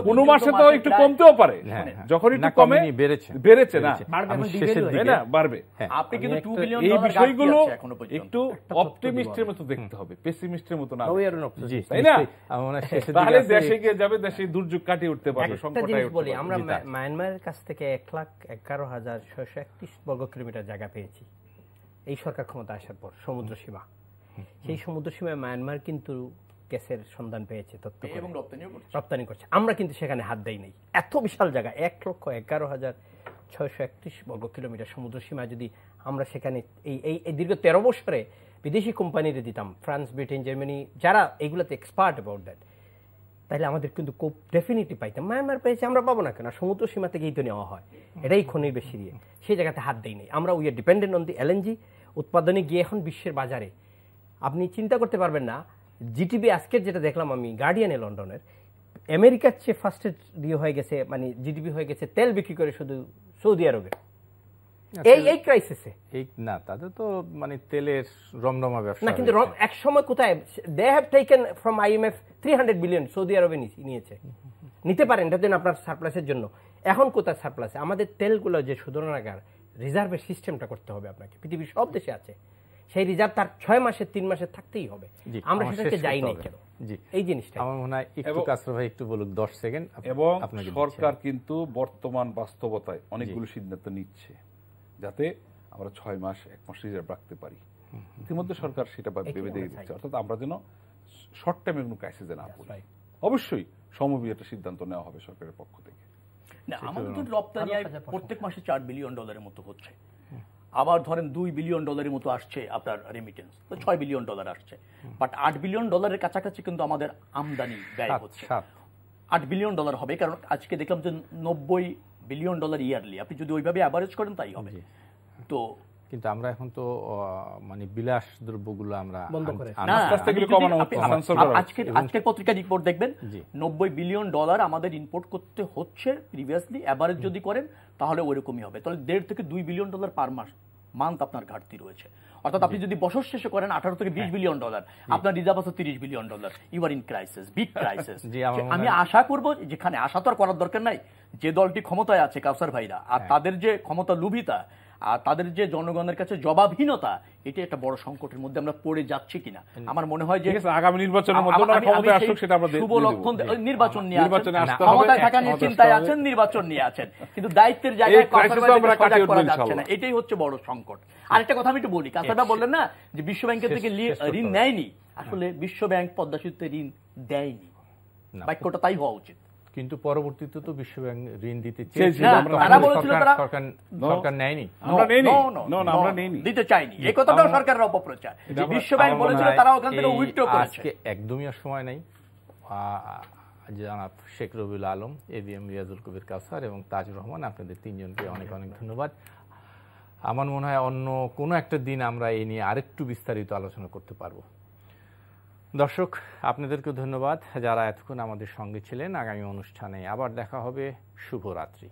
S3: কোনো মাসে তো একটু কমতেও পারে, যখন একটু কমে বেড়েছে না, তাই না, বাড়বে।
S2: আপনি কিন্তু $2 বিলিয়ন
S3: এই বিষয়গুলো একটু অপটিমিস্টের মতো দেখতে হবে, পেসিমিস্টের মতো না, তাই না? তাহলে দেশে গিয়ে যাবে, দেশে দুর্যোগ কাটিয়ে উঠতে পারবে, সংকটায় উঠতে পারবে।
S4: আমরা মায়ানমারের কাছ থেকে 1,11,631 বর্গ কিলোমিটার জায়গা পেয়েছি এই সরকার ক্ষমতা আসার পর, সমুদ্র সীমা। সেই সমুদ্র সীমায় মায়ানমার কিন্তু গ্যাসের সন্ধান পেয়েছে, তথ্য এবং রপ্তানি করছে। আমরা কিন্তু সেখানে হাত দেই নাই। এত বিশাল জায়গা, 1,11,631 বর্গ কিলোমিটার সমুদ্র সীমা, যদি আমরা সেখানে এই দীর্ঘ 13 বছরে বিদেশি কোম্পানিরে দিতাম, ফ্রান্স, ব্রিটেন, জার্মানি, যারা এইগুলোতে এক্সপার্ট অ্যাবাউট দ্যাট, তাহলে আমাদের কিন্তু খুব ডেফিনেটলি পাইতাম। মায়ানমার পেয়েছে, আমরা পাবো না কেন? সমুদ্র সীমা থেকেই তো নেওয়া হয়, এটাই খনির বেশি দিয়ে, সেই জায়গাতে হাত দেই নেই আমরা। We R dependent on the LNG উৎপাদনে গিয়ে এখন বিশ্বের বাজারে আপনি চিন্তা করতে পারবেন না। জিটিবি আজকের যেটা দেখলাম আমি গার্ডিয়ানে, লন্ডনের, আমেরিকার চেয়ে ফার্স্টের দিয়ে হয়ে গেছে, মানে জিডিপি হয়ে গেছে তেল বিক্রি করে শুধু সৌদি আরবে। এই ক্রাইসিসে
S1: না, তাদের তো মানে তেলের রমরমা ব্যবসা।
S4: না, কিন্তু এক সময় কোথায় they have taken from IMF 300 billion Saudi আরবে নিয়েছে, নিতে পারেন, এটা দেন আপনার সারপ্লাসের জন্য। এখন কোথায় সারপ্লাসে? আমাদের তেলগুলো যে শোধনাগার, রিজার্ভের সিস্টেমটা করতে হবে আপনাকে। পৃথিবীর সব দেশে আছে সেই রিজার্ভ, তার 6 মাসের 3 মাসের থাকতেই হবে। আমরা সেটাকে যাই নাই কেন? এই জিনিসটা
S1: আমার মনে হয় একটু কাসর ভাই একটু বলুক 10 সেকেন্ড।
S3: এবং সরকার কিন্তু বর্তমান বাস্তবতায় অনেকগুলো সিদ্ধান্ত নিচ্ছে যাতে আমরা 6 মাস 1 মাস রিজার্ভ রাখতে পারি। ইতিমধ্যে সরকার সেটা ভেবে দিয়ে দিচ্ছে, অর্থাৎ আমরা যেন শর্ট টাইমে কোনো ক্রাইসিসে না পড়ি। অবশ্যই সমন্বিত একটা সিদ্ধান্ত নেওয়া হবে সরকারের পক্ষ থেকে।
S2: না, আমাদের তো রপ্তানি প্রত্যেক মাসে $4 বিলিয়ন মতো হচ্ছে, আবার ধরেন $2 বিলিয়ন মতো আসছে আপনার রেমিটেন্স, তো $6 বিলিয়ন আসছে। বাট $8 বিলিয়ন কাছাকাছি কিন্তু আমাদের আমদানি ব্যয় হচ্ছে। $8 বিলিয়ন হবে, কারণ আজকে দেখলাম যে $90 বিলিয়ন ইয়ারলি, আপনি যদি ওইভাবে অ্যাভারেজ করেন তাই হবে। তো কিন্তু আমরা এখন তো মানে বিলাস দ্রব্যগুলো আমরা আজকের পত্রিকা রিপোর্ট দেখবেন, $90 বিলিয়ন আমাদের ইম্পোর্ট করতে হচ্ছে প্রিভিয়াসলি। অ্যাভারেজ যদি করেন তাহলে ওইরকমই হবে, তাহলে $1.5 থেকে $2 বিলিয়ন পার মান্থ আপনার ঘাটতি রয়েছে। অর্থাৎ আপনি যদি বছর শেষে করেন $18 থেকে $20 বিলিয়ন, আপনার রিজার্ভ আছে $30 billion. You are in crisis, big crisis. আমি আশা করব, যেখানে আশা তো আর করার দরকার নাই, যে দলটি ক্ষমতায় আছে কাউসার ভাইরা, আর তাদের যে ক্ষমতা লুভিতা আর তাদের যে জনগণের কাছে জবাবহীনতা, এটা একটা বড় সংকটের মধ্যে আমরা পড়ে যাচ্ছি কিনা। আমার মনে হয় যে
S3: আগামী নির্বাচনের মধ্যে ক্ষমতায় আসুক, সেটা আমরা
S2: শুভ লক্ষণ। নির্বাচন নিয়ে ক্ষমতায় থাকা নিয়ে চিন্তায় আছেন, নির্বাচন নিয়ে আছেন, কিন্তু দায়িত্বের জায়গায় সজাগ করা যাচ্ছে না, এটাই হচ্ছে বড় সংকট। আরেকটা কথা আমি একটু বলি, কাসারদা বললেন না যে বিশ্ব ব্যাংকের থেকে ঋণ নেয়নি, আসলে বিশ্ব ব্যাংক পদ্মা সেতুতে ঋণ দেয়নি, বাক্যটা তাই হওয়া উচিত। কিন্তু পরবর্তীতে তো বিশ্ব ব্যাংক ঋণ দিতে চেয়েছিল, সরকার নেয়নি, দিতে চায়নি, এই কথাটাও সরকারের অপপ্রচার। বিশ্ব ব্যাংক বলেছিল তারা ওখান থেকে উইথড্র করেছে। আজকে একদমই আর সময় নাই। জনাব শেখ রবিউল আলম, এবিএম রিয়াজুল কবির কাউসার এবং তাজুর রহমান, আপনাদের তিনজনকে অনেক অনেক ধন্যবাদ। আমার মনে হয় অন্য কোনো একটা দিন আমরা এই নিয়ে আরেকটু বিস্তারিত আলোচনা করতে পারবো। দর্শক, আপনাদেরকে ধন্যবাদ যারা এতক্ষণ আমাদের সঙ্গে ছিলেন। আগামী অনুষ্ঠানে আবার দেখা হবে। শুভরাত্রি।